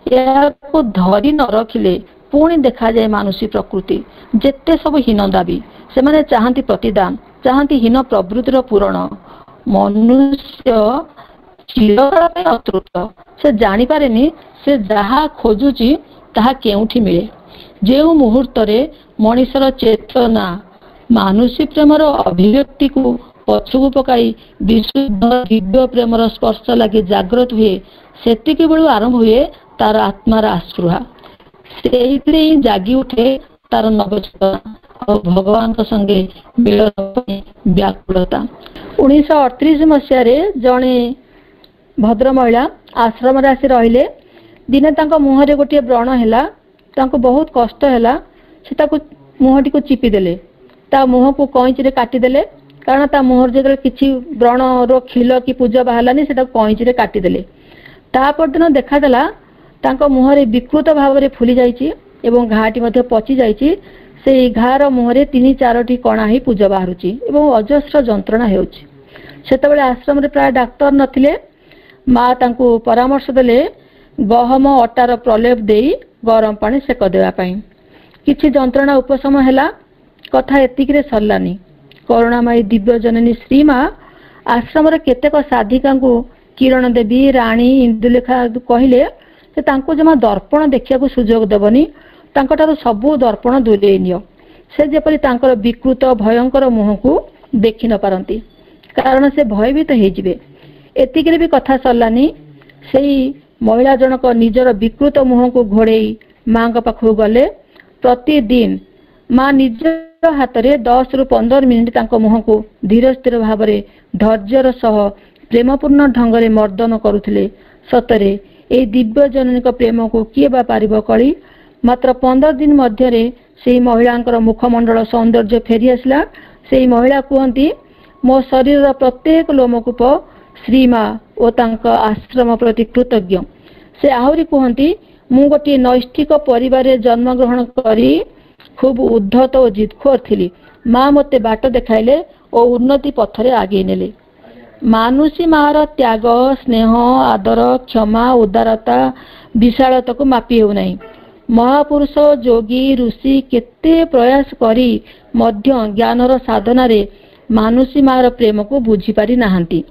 याको धरी न रखिले पुणी देखा जाए मानुषी प्रकृति जेते सब हीन दाबी। से माने चाहती प्रतिदान, चाहती हीन प्रवृत्तिर पूरण। मनुष्य चिरकाल अतृप्त। से जानी पारेनी से जहा खोजुची ताहा केउठी मिले। जेउ मुहूर्त रे मनुष्यर चेतना मानुषी प्रेमर अभिव्यक्ति को पछुकु पकाई विशुद्ध दिव्य प्रेमर स्पर्श लगे जागृत हुए सेतिके बेलू आरंभ हुए तार आत्मार आस्पृहा। सेहिथिरे ही जागी उठे तार नवचेतना और भगवान संगे मिलन व्याकुलता। 1938 मसीह जड़े भद्र महिला आश्रम आसी रहिले। दिने तांको मुहरे गोटे व्रण हैला। तांको बहुत कष्ट हैला। से ताको मुहटी को चिपी देले। ता मुह को कैंची रे काटी देले। कारण ता मुहर जेतले किछि व्रण रो खिल की पूजा बाहलानी सेटा कैंची रे काटी देले। ता परदिन देखा देला तांको मुहरे विकृत भाव रे फुली जाइछि एवं घाटी मध्ये पचि जाइछि। से घार मुहरे 3-4टी कणा ही पूजा बाहरुछि एवं अजस्र जंत्रणा हेउछि। सेतबेले आश्रम रे प्राय डाक्टर नथिले। माँ तांको परामर्श देले गहम अटार प्रलेप देई गरम पानी सेक देवा पई। किछि जंत्रणा उपशम हैला। कथा एतिक रे सरलानी। करुणामयी दिव्य जननी श्री माँ आश्रम रे केतेक साधिका को किरण देवी राणी इंदुलेखा कहले से तांको जमा दर्पण देखिया सुजोग देवनी। तांकटारो सबु दर्पण दूरे नियो। से जेपरि तांकर विकृत भयंकर मुह को देखि न पारंती कारण से भयभीत हो जिवे। एतिक रे भी कथा सरलानी। सेही महिला जनक निजर विकृत मुह को घोड़े माँ पाखु गले। प्रतिदिन माँ निज हाथ रे 10 रु 15 मिनिट तांको मुह को धीर स्थिर भाव में धैर्यर सह प्रेमपूर्ण ढंग से मर्दन करुथिले। सतरे ए दिव्य जननी प्रेम को किए बा पारिब कली। मात्र 15 दिन मध्यरे से महिला मुखमंडल सौंदर्य फेरी आसला। से महिला कहती मो शरीर प्रत्येक लोमकूप श्री माँ और तांका आश्रम प्रति कृतज्ञ। से आहरी कहती मु गोटे नैष्ठिक परिवार जन्म ग्रहण करी खूब उद्धत और जिदखोर थी। माँ मते बाट देखाइले और उन्नति पथरे आगे नेले। मानुषी मार त्याग स्नेह आदर क्षमा उदारता विशालता को मापी हो नहीं। महापुरुष जोगी ऋषि केते प्रयास करी मध्य ज्ञानर साधना रे मानुषी मार प्रेम को बुझी पारि नाहंती।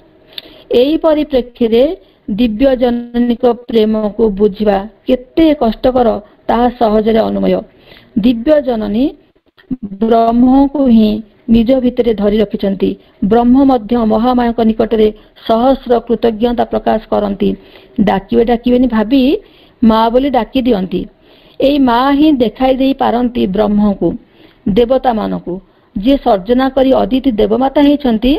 एही परिप्रेक्षी रे दिव्य जननी प्रेम को बुझिबा केते कष्टकर ताहा सहजरे अनुमय। दिव्य जननी ब्रह्म को ही निज भितरे धरी रखिछंती। ब्रह्म मध्य महामाया निकट रे सहस्र कृतज्ञता प्रकाश करती। डाकिबे डाकिबेनी भाबी माँ बोली डाकी दियंती। एई माँ ही देखाई दे पारंती ब्रह्म को देवता मान को जे सर्जना करी अदिति देवमाता होती।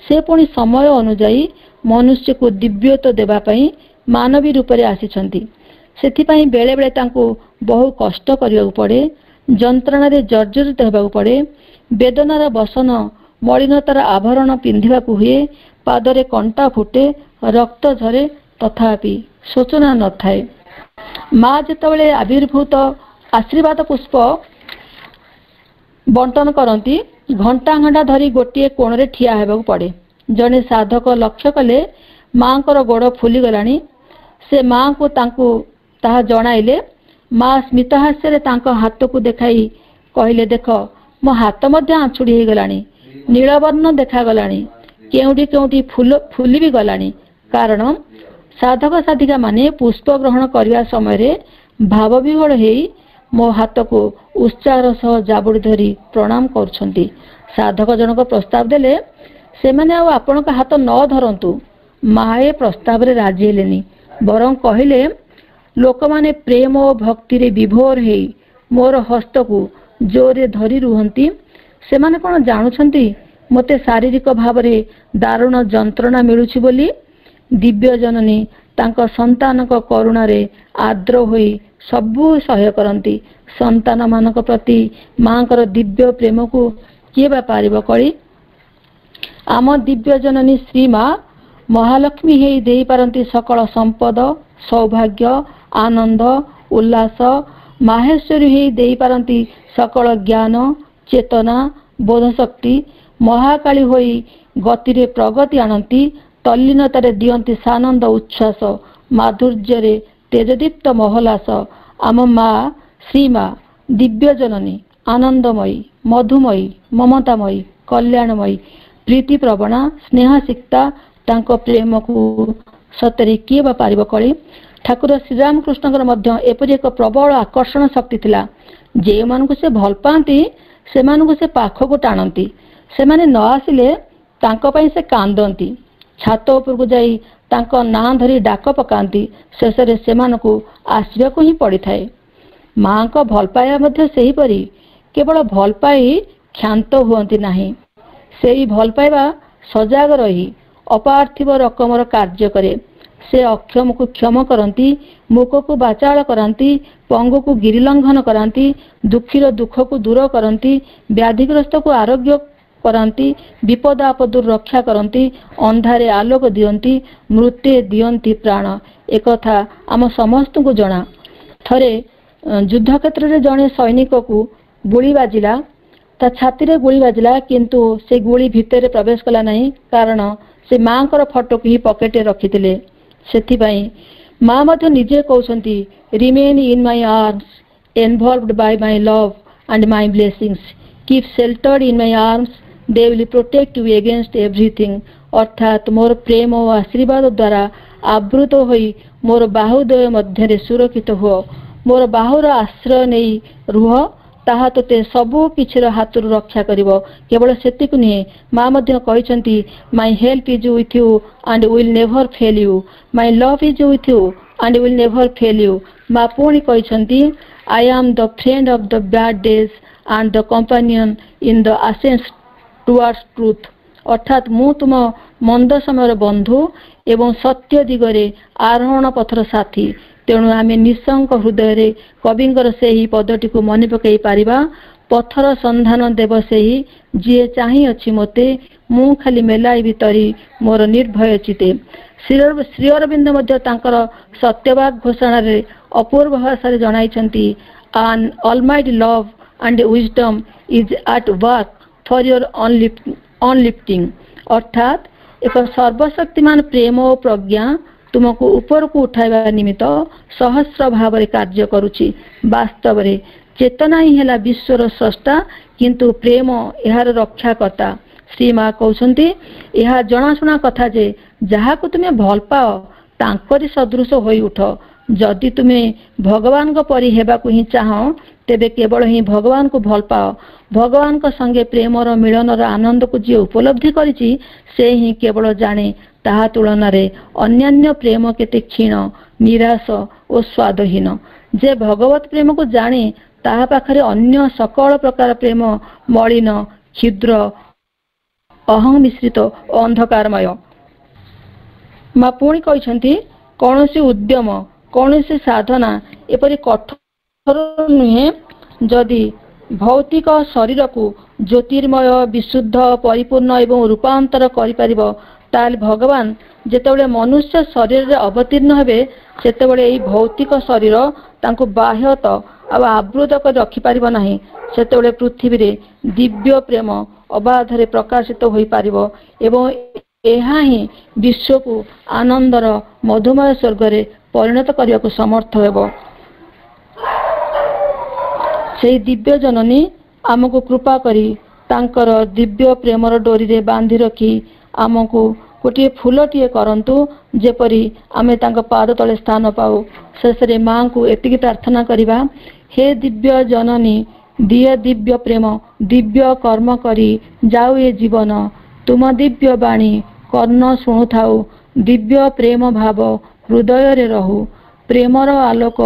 से पुणी समय अनुजाई मनुष्य को दिव्यत्व देवा पई मानवी रूप में आसीछंती। सेथिपाई बेले बेले तांको बहु कष्ट करिया पड़े। जंत्रणा रे जर्जरित होगा पड़े। वेदनार बसन मलिनतार आवरण पिंधिबा हुए। पादरे कंटा फुटे रक्त झरे तथापि सूचना न थाए। माँ जेतबेले आविर्भूत आशीर्वाद पुष्प बंटन करती घंटा घंटा धरी गोटे कोण रे ठिया हेबाकु पड़े। जड़े साधक लक्ष्य कले माँ गोड़ फुलीगलानी। से माँ को तांकु ताहा जणाइले। माँ स्मितहास्य हाथ को देखाई कहले, देख मो हाथ मध्य आंचुड़ी हो गलानी, नीलवर्ण देखागलानी, केउटी केउटी फुली भी गलानी। कारण साधक साधिका माने पुष्प ग्रहण करने समय भाव विह्वल होई मो हाथ को उत्साह सह जाबुड़ी धरी प्रणाम करुछंती। साधक जनक प्रस्ताव देले, से माने आ आपनका हाथ न धरंतु। माए प्रस्ताव रे राजी हेलेनी, बरं कहले लोक माने प्रेम और भक्ति रे विभोर हेई मोर हस्त को जोरे धरी रुहंती। से माने कोन जानुछंती मते शारीरिक भाव रे दारुण जंत्रणा मिलुछि बोली। दिव्य जननी तांको संतान को करुणा रे आद्र होई सबु सहाय करंती। संतान मानक प्रति मांकर दिव्य प्रेम को किए बा पारिबो कळी। आम दिव्य जननी श्री माँ महालक्ष्मी हेई देई पारंती सकल संपद, सौभाग्य, आनंद, उल्लास। माहेश्वरी हेई देई पारंती सकल ज्ञान, चेतना, बोधशक्ति। महाकाली होई गति रे प्रगति आनंती। तल्लीनतारे दियंती सानंद उच्छ्वास, माधुर्य रे तेजदीप्त महलास। आम माँ श्री माँ दिव्य जननी आनंदमयी, मधुमयी, ममतामयी, कल्याणमयी, प्रीति प्रवणा, स्नेह सिक्ता। तांको प्रेम को सतरे किए बा पारिबो कळी। ठाकुर श्रीराम कृष्णकर मध्य एपरि एक प्रबल आकर्षण शक्ति थिला। जे मानकु से भल पांती से मानकु से पाख को टाणंती। से माने न आसिले तांको पई से कांदंती। छात उपर को जाई तांको नां धरी डाक पकांती। शेषरे से मानकु आश्रय को ही पड़ी थाए। मां को भल पाया मध्य सेही परी केवल भल पाई क्षांत हुअंती नाही। सेही भल पाइबा सजाग रही अपार्थिव रकमर कार्य करे। से अक्षम को क्षम करती, मूक को बाचाल कराती, पंगु को गिरिलंघन कराती, दुखीर दुख को दूर करती, व्याधिग्रस्त को आरोग्य कराती, विपद आपद रक्षा करती, अंधारे आलोक दियंती, मृत्यु दियंती प्राण। एक कथा आम समस्त को जना। थरे युद्ध क्षेत्र में जड़े सैनिक को गुली बाजिला, ता छाती रे गुली बाजिला, किंतु से गुली भितर प्रवेश कला नहीं। कारण से माँ को फटो को ही पकेट रखिथिले। सेथिबाई माँ मध्य निजे कहउछंती, remain in my arms, enveloped by my love and my blessings, keep sheltered in my arms, they will protect you against everything. अर्थात मोर प्रेम और आशीर्वाद द्वारा आवृत होई मोर बाहुद्वय मध्य सुरक्षित हुओ। मोर बाहुर आश्रय नहीं रुह, ताहा तोते सबु किछिर हाथुर रक्षा करिवो। केवल सेतिक नुहे, माँ मध्य कहिसंती, my help is with you and will never fail you, my love is with you and will never fail you. माँ पुणी कहिसंती, I am the friend of the bad days and the companion in the ascent towards truth. अर्थात मु तुम मंद समय बंधु एवं सत्य दिगरे आरोहण पथर साथी। तेणु आमे निशंक हृदय रे कविंकर से ही पदटी को मन पकई पारिबा। पथर संधान देव से ही जी चाही अछि मते, मु खाली मेलाई भितरी मोर निर्भय चिते। श्री अरविंद मध्य तांकर सत्यवाक घोषणा रे अपूर्व भाषा रे जणाइछंती, an almighty love and wisdom is at work for your uplifting. अर्थात एक सर्वशक्तिमान प्रेम और प्रज्ञा तुमको ऊपर को उठाइबा निमित्त सहस्र भाव रे कार्य करुछि। वास्तव रे चेतना ही है विश्वर स्रष्टा, किंतु प्रेम यार रक्षाकर्ता। श्री माँ कहउछंती, यह जनाशुना कथा जे जहा को तुमे भल पाओ तांकरी सदृश होई उठ। जदि तुमे भगवान को परि हेबा को ही चाहो, तेबे केवल ही भगवान को भल पाओ। भगवान को संगे प्रेमर मिलनर आनंद को जी उपलब्धि करिछि, से ही केवल जाने ताहा तुलन रे अन्यान्य प्रेम केते क्षीण, निराश और स्वादहीन। जे भगवत प्रेम को जाने ताहा पाखरे अन्य सकल प्रकार प्रेम मलिन, क्षुद्र, अहं मिश्रित अंधकारमय। माँ पुणी कहिसंती, कौनसी उद्यम कौनसी साधना एपरि कठोर नुहे। जदि भौतिक शरीर को ज्योतिर्मय, विशुद्ध, परिपूर्ण एवं रूपांतर करि परिबो, ताल भगवान ଯେତେବେଳେ ମନୁଷ୍ୟ ଶରୀରରେ ଅବତୀର୍ଣ୍ଣ ହେବେ ସେତେବେଳେ ଏହି ଭୌତିକ ଶରୀର ତାଙ୍କୁ ବାହ୍ୟତ ଆଉ ଆବୃତ କରି ରଖିପାରିବ ନାହିଁ। ସେତେବେଳେ ପୃଥିବୀରେ ଦିବ୍ୟ ପ୍ରେମ ଅବାଧରେ ପ୍ରକାଶିତ ହୋଇପାରିବ ଏବଂ ଏହା ହିଁ ବିଶ୍ୱକୁ ଆନନ୍ଦର ମଧୁମୟ ସ୍ୱର୍ଗରେ ପରିଣତ କରିବାକୁ ସମର୍ଥ ହେବ। ସେହି ଦିବ୍ୟ ଜନନୀ ଆମକୁ କୃପା କରି ତାଙ୍କର ଦିବ୍ୟ ପ୍ରେମର ଡୋରିରେ ବାନ୍ଧି ରଖି ଆମକୁ ଗୋଟିଏ ଫୁଲଟିଏ କରନ୍ତୁ, ଯେପରି ଆମେ ତାଙ୍କ ପାଦ ତଳେ ସ୍ଥାନ ପାଉ। ଶେଷରେ ମାଙ୍କୁ ଏତିକି ପ୍ରାର୍ଥନା କରିବା, ହେ ଦିବ୍ୟ ଜନନୀ, ଦିଅ ଦିବ୍ୟ ପ୍ରେମ, ଦିବ୍ୟ କର୍ମ କରି ଯାଉ ଏ ଜୀବନ। ତୁମ ଦିବ୍ୟ ବାଣୀ କର୍ଣ୍ଣ ଶୁଣୁଥାଉ, ଦିବ୍ୟ ପ୍ରେମ ଭାବ ହୃଦୟରେ ରହୁ। ପ୍ରେମର ଆଲୋକ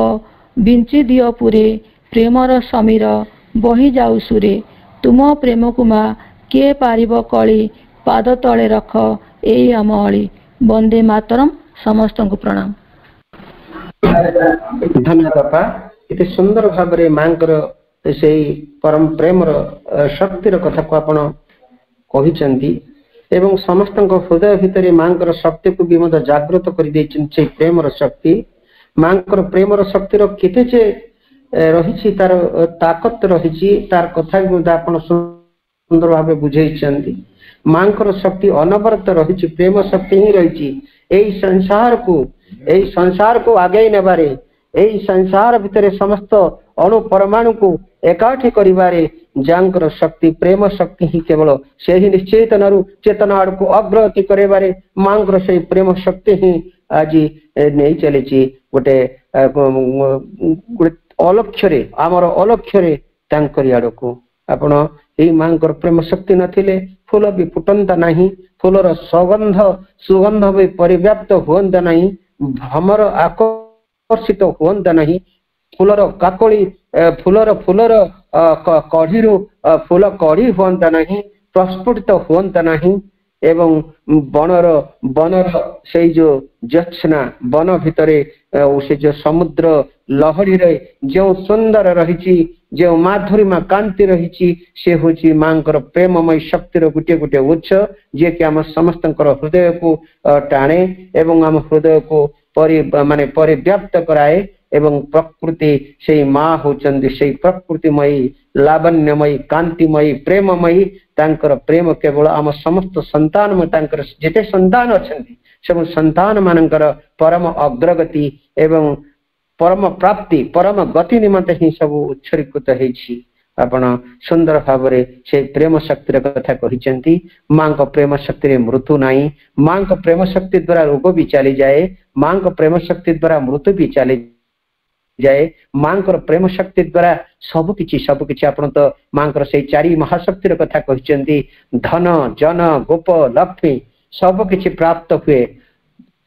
ବିଞ୍ଚି ଦିଅ ପୁରେ, ପ୍ରେମର ସମୀର ବହି ଯାଉ ସୁରେ। ତୁମ ପ୍ରେମକୁ ମା କିଏ ପାରିବ କଳି, ପାଦ ତଳେ ରଖ ଏଇ ଆମ ଅଳି। ବନ୍ଦେ ମାତରମ୍। ସମସ୍ତଙ୍କୁ ପ୍ରଣାମ। ଧନ୍ୟବାଦ ବାପା। ଏତେ ସୁନ୍ଦର ଭାବରେ ମାଙ୍କର ସେଇ ପରମ ପ୍ରେମର ଶକ୍ତିର କଥାକୁ ଆପଣ କହିଛନ୍ତି ଏବଂ ସମସ୍ତଙ୍କ ହୃଦୟ ଭିତରେ ମାଙ୍କର ଶକ୍ତିକୁ ବି ମଧ୍ୟ ଜାଗ୍ରତ କରିଦେଇଛନ୍ତି। ସେଇ ପ୍ରେମର ଶକ୍ତି, ମାଙ୍କର ପ୍ରେମର ଶକ୍ତିର କେତେ ଯେ ରହିଛି, ତାର ତାକତ ରହିଛି, ତାର କଥା ବି ମଧ୍ୟ ଆପଣ ସୁନ୍ଦର ଭାବେ ବୁଝେଇଛନ୍ତି। ମାଙ୍କର ଶକ୍ତି ଅନବରତ ରହିଛି, ପ୍ରେମ ଶକ୍ତି ହିଁ ରହିଛି ଏଇ ସଂସାରକୁ ଆଗେଇ ନେବାରେ, ଏଇ ସଂସାର ଭିତରେ ସମସ୍ତ ଅଣୁ ପରମାଣୁକୁ ଏକାଠି କରିବାରେ ଯାଙ୍କର ଶକ୍ତି, ପ୍ରେମ ଶକ୍ତି ହିଁ କେବଳ ସେହି ନିଶ୍ଚେତନରୁ ଚେତନା ଆଡକୁ ଅଗ୍ରଗତି କରାଇବାରେ ମାଙ୍କର ସେଇ ପ୍ରେମ ଶକ୍ତି ହିଁ ଆଜି ନେଇ ଚାଲିଛି ଗୋଟେ ଅଲକ୍ଷ୍ୟରେ, ଆମର ଅଲକ୍ଷ୍ୟରେ ତାଙ୍କରି ଆଡକୁ। ଆପଣ ଏଇ ମାଙ୍କର ପ୍ରେମ ଶକ୍ତି ନଥିଲେ ଫୁଲ ବି ଫୁଟନ୍ତା ନାହିଁ, ଫୁଲର ସୁଗନ୍ଧ ବି ପରିବ୍ୟାପ୍ତ ହୁଅନ୍ତା ନାହିଁ, ଭ୍ରମର ଆକର୍ଷିତ ହୁଅନ୍ତା ନାହିଁ, ଫୁଲର କାକଳି ଫୁଲର କଢିରୁ ଫୁଲ କଢି ହୁଅନ୍ତା ନାହିଁ, ପ୍ରସ୍ଫୁଟିତ ହୁଅନ୍ତା ନାହିଁ ଏବଂ ବନର ସେଇ ଯୋଉ ଜ୍ୟୋତ୍ସ୍ନା, ବନ ଭିତରେ ସେ ଯୋଉ ସମୁଦ୍ର ଲହରୀରେ ଯେଉଁ ସୁନ୍ଦର ରହିଛି, ଯେଉଁ ମାଧୁରୀମା କାନ୍ତି ରହିଛି, ସେ ହଉଛି ମାଙ୍କର ପ୍ରେମମୟ ଶକ୍ତିର ଗୋଟିଏ ଗୋଟିଏ ଉତ୍ସ, ଯିଏକି ଆମ ସମସ୍ତଙ୍କର ହୃଦୟକୁ ଟାଣେ ଏବଂ ଆମ ହୃଦୟକୁ ପରିବ୍ୟାପ୍ତ କରାଏ। ଏବଂ ପ୍ରକୃତି ସେଇ ମା ହଉଛନ୍ତି ସେଇ ପ୍ରକୃତିମୟୀ, ଲାବଣ୍ୟମୟୀ, କାନ୍ତିମୟୀ, ପ୍ରେମମୟୀ। ତାଙ୍କର ପ୍ରେମ କେବଳ ଆମ ସମସ୍ତ ସନ୍ତାନ, ତାଙ୍କର ଯେତେ ସନ୍ତାନ ଅଛନ୍ତି ସବୁ ସନ୍ତାନ ମାନଙ୍କର ପରମ ଅଗ୍ରଗତି ଏବଂ ପରମ ପ୍ରାପ୍ତି, ପରମ ଗତି ନିମନ୍ତେ ହିଁ ସବୁ ଉତ୍ସର୍ଗୀକୃତ ହେଇଛି। ଆପଣ ସୁନ୍ଦର ଭାବରେ ସେଇ ପ୍ରେମ ଶକ୍ତିର କଥା କହିଛନ୍ତି। ମାଙ୍କ ପ୍ରେମ ଶକ୍ତିରେ ମୃତ୍ୟୁ ନାହିଁ, ମାଙ୍କ ପ୍ରେମ ଶକ୍ତି ଦ୍ଵାରା ରୋଗ ବି ଚାଲିଯାଏ, ମାଙ୍କ ପ୍ରେମ ଶକ୍ତି ଦ୍ଵାରା ମୃତ୍ୟୁ ବି ଚାଲିଯାଏ, ମାଙ୍କର ପ୍ରେମ ଶକ୍ତି ଦ୍ଵାରା ସବୁକିଛି ଆପଣ ତ ମାଙ୍କର ସେଇ ଚାରି ମହାଶକ୍ତିର କଥା କହିଛନ୍ତି। ଧନ, ଜନ, ଗୋପ, ଲକ୍ଷ୍ମୀ ସବୁକିଛି ପ୍ରାପ୍ତ ହୁଏ,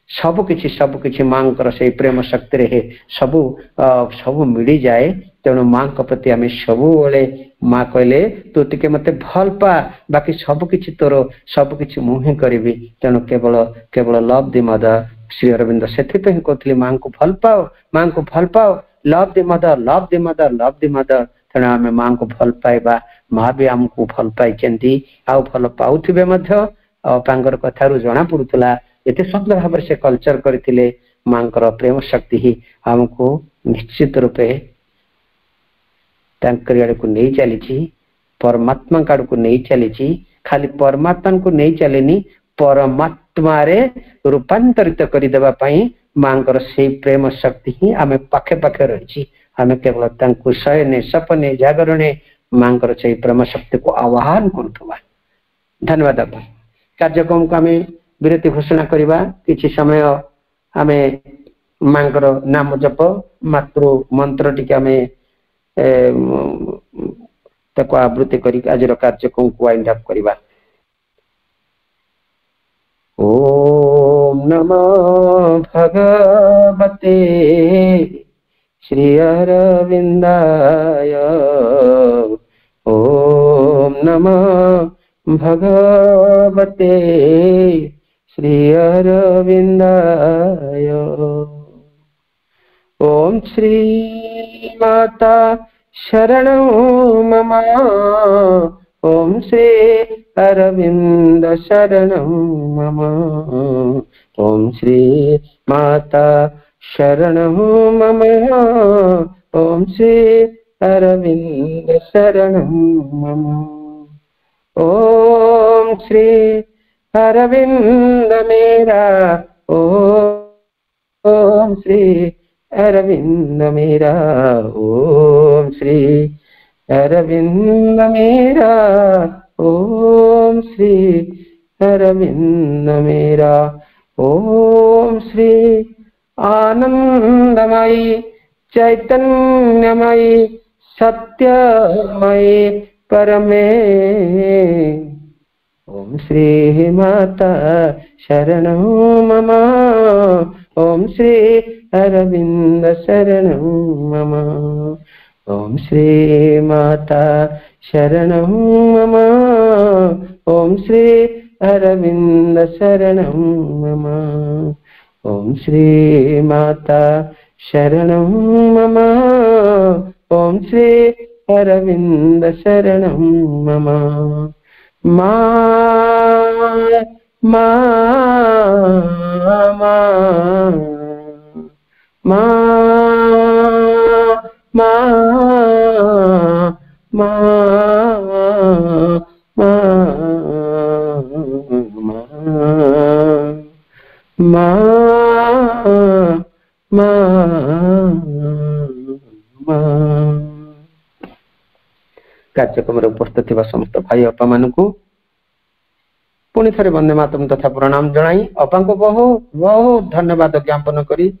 ସବୁକିଛି ମାଙ୍କର ସେଇ ପ୍ରେମ ଶକ୍ତିରେ ସବୁ ମିଳିଯାଏ। ତେଣୁ ମାଙ୍କ ପ୍ରତି ଆମେ ସବୁବେଳେ, ମା କହିଲେ ତୁ ଟିକେ ମତେ ଭଲ ପା, ବାକି ସବୁକିଛି ତୋର, ସବୁକିଛି ମୁଁ ହିଁ କରିବି। ତେଣୁ କେବଳ ଲଭ୍ ଦି ମଦର। ଶ୍ରୀ ଅରବିନ୍ଦ ସେଥିପାଇଁ କହୁଥିଲି ମାଙ୍କୁ ଭଲ ପାଅ, ଲଭ୍ ଦି ମଦର, ଲଭ୍ ଦି ମଦର, ଲଭ୍ ଦି ମଦର। ତେଣୁ ଆମେ ମାଙ୍କୁ ଭଲ ପାଇବା, ମା ବି ଆମକୁ ଭଲ ପାଇଛନ୍ତି ଆଉ ଭଲ ପାଉଥିବେ ମଧ୍ୟ। ତାଙ୍କର କଥାରୁ ଜଣା ପଡୁଥିଲା ଏତେ ସୁନ୍ଦର ଭାବରେ ସେ କଲଚର କରିଥିଲେ। ମାଙ୍କର ପ୍ରେମ ଶକ୍ତି ହିଁ ଆମକୁ ନିଶ୍ଚିତ ରୂପେ ତାଙ୍କରି ଆଡକୁ ନେଇ ଚାଲିଛି, ପରମାତ୍ମାଙ୍କ ଆଡକୁ ନେଇ ଚାଲିଛି। ଖାଲି ପରମାତ୍ମାଙ୍କୁ ନେଇ ଚାଲିନି, ପରମାତ୍ମାରେ ରୂପାନ୍ତରିତ କରିଦେବା ପାଇଁ ମାଙ୍କର ସେଇ ପ୍ରେମ ଶକ୍ତି ହିଁ ଆମେ ପାଖେ ରହିଛି। ଆମେ କେବଳ ତାଙ୍କୁ ଶୟନେ ସପନେ ଜାଗରଣେ ମାଙ୍କର ସେଇ ପ୍ରେମ ଶକ୍ତିକୁ ଆହ୍ୱାନ କରୁଥିବା। ଧନ୍ୟବାଦ। କାର୍ଯ୍ୟକ୍ରମକୁ ଆମେ ବିରତି ଘୋଷଣା କରିବା। କିଛି ସମୟ ଆମେ ମାଙ୍କର ନାମ ଜପ, ମାତୃ ମନ୍ତ୍ର ଟିକେ ଆମେ ତାକୁ ଆବୃତ୍ତି କରି ଆଜିର କାର୍ଯ୍ୟକ୍ରମକୁ ୱାଇଣ୍ଡ ଅପ୍ କରିବା। ଓମ୍ ନମୋ ଭଗବତେ ଶ୍ରୀ ଅରବିନ୍ଦାୟ। ଓମ୍ ନମୋ ଭଗବତେ ଶ୍ରୀ ଅରବିନ୍ଦାୟ। ओम श्री माता शरणं मम, ओम श्री अरविंद शरणं मम। ओम श्री माता शरणं मम। ओम श्री अरविंद शरणं मम। ओम श्री अरविंद मेरा, ओम श्री अरविंद मेरा, ओम श्री अरविंद मेरा, ओम श्री अरविंद मेरा। ओम श्री आनंदमयी चैतन्यमयी सत्यमयी परमे। ओम श्री माता शरणं मम। ओम श्री अरविंद शरणं मम। ओम श्री माता शरणं मम। ओम श्री अरविंद शरणं मम। ओम श्री माता शरणं मम। ओम श्री अरविंद शरणं मम। मा मा मा मा मा मा मा कार्यक्रम उपस्थित थिबा समस्त भाई अपा मानकु पुणी थे वंदे मातरम तथा प्रणाम जनाई अपा को बहुत बहुत धन्यवाद ज्ञापन करी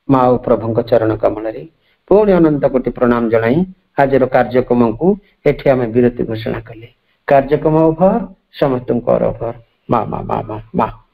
माँ और प्रभु चरण कमल पुणी अनंत कोटि प्रणाम जनाई आज कार्यक्रम को एठी आमे विरति घोषणा कले। कार्यक्रम ओभर समस्त ओभर। माँ माँ माँ माँ माँ।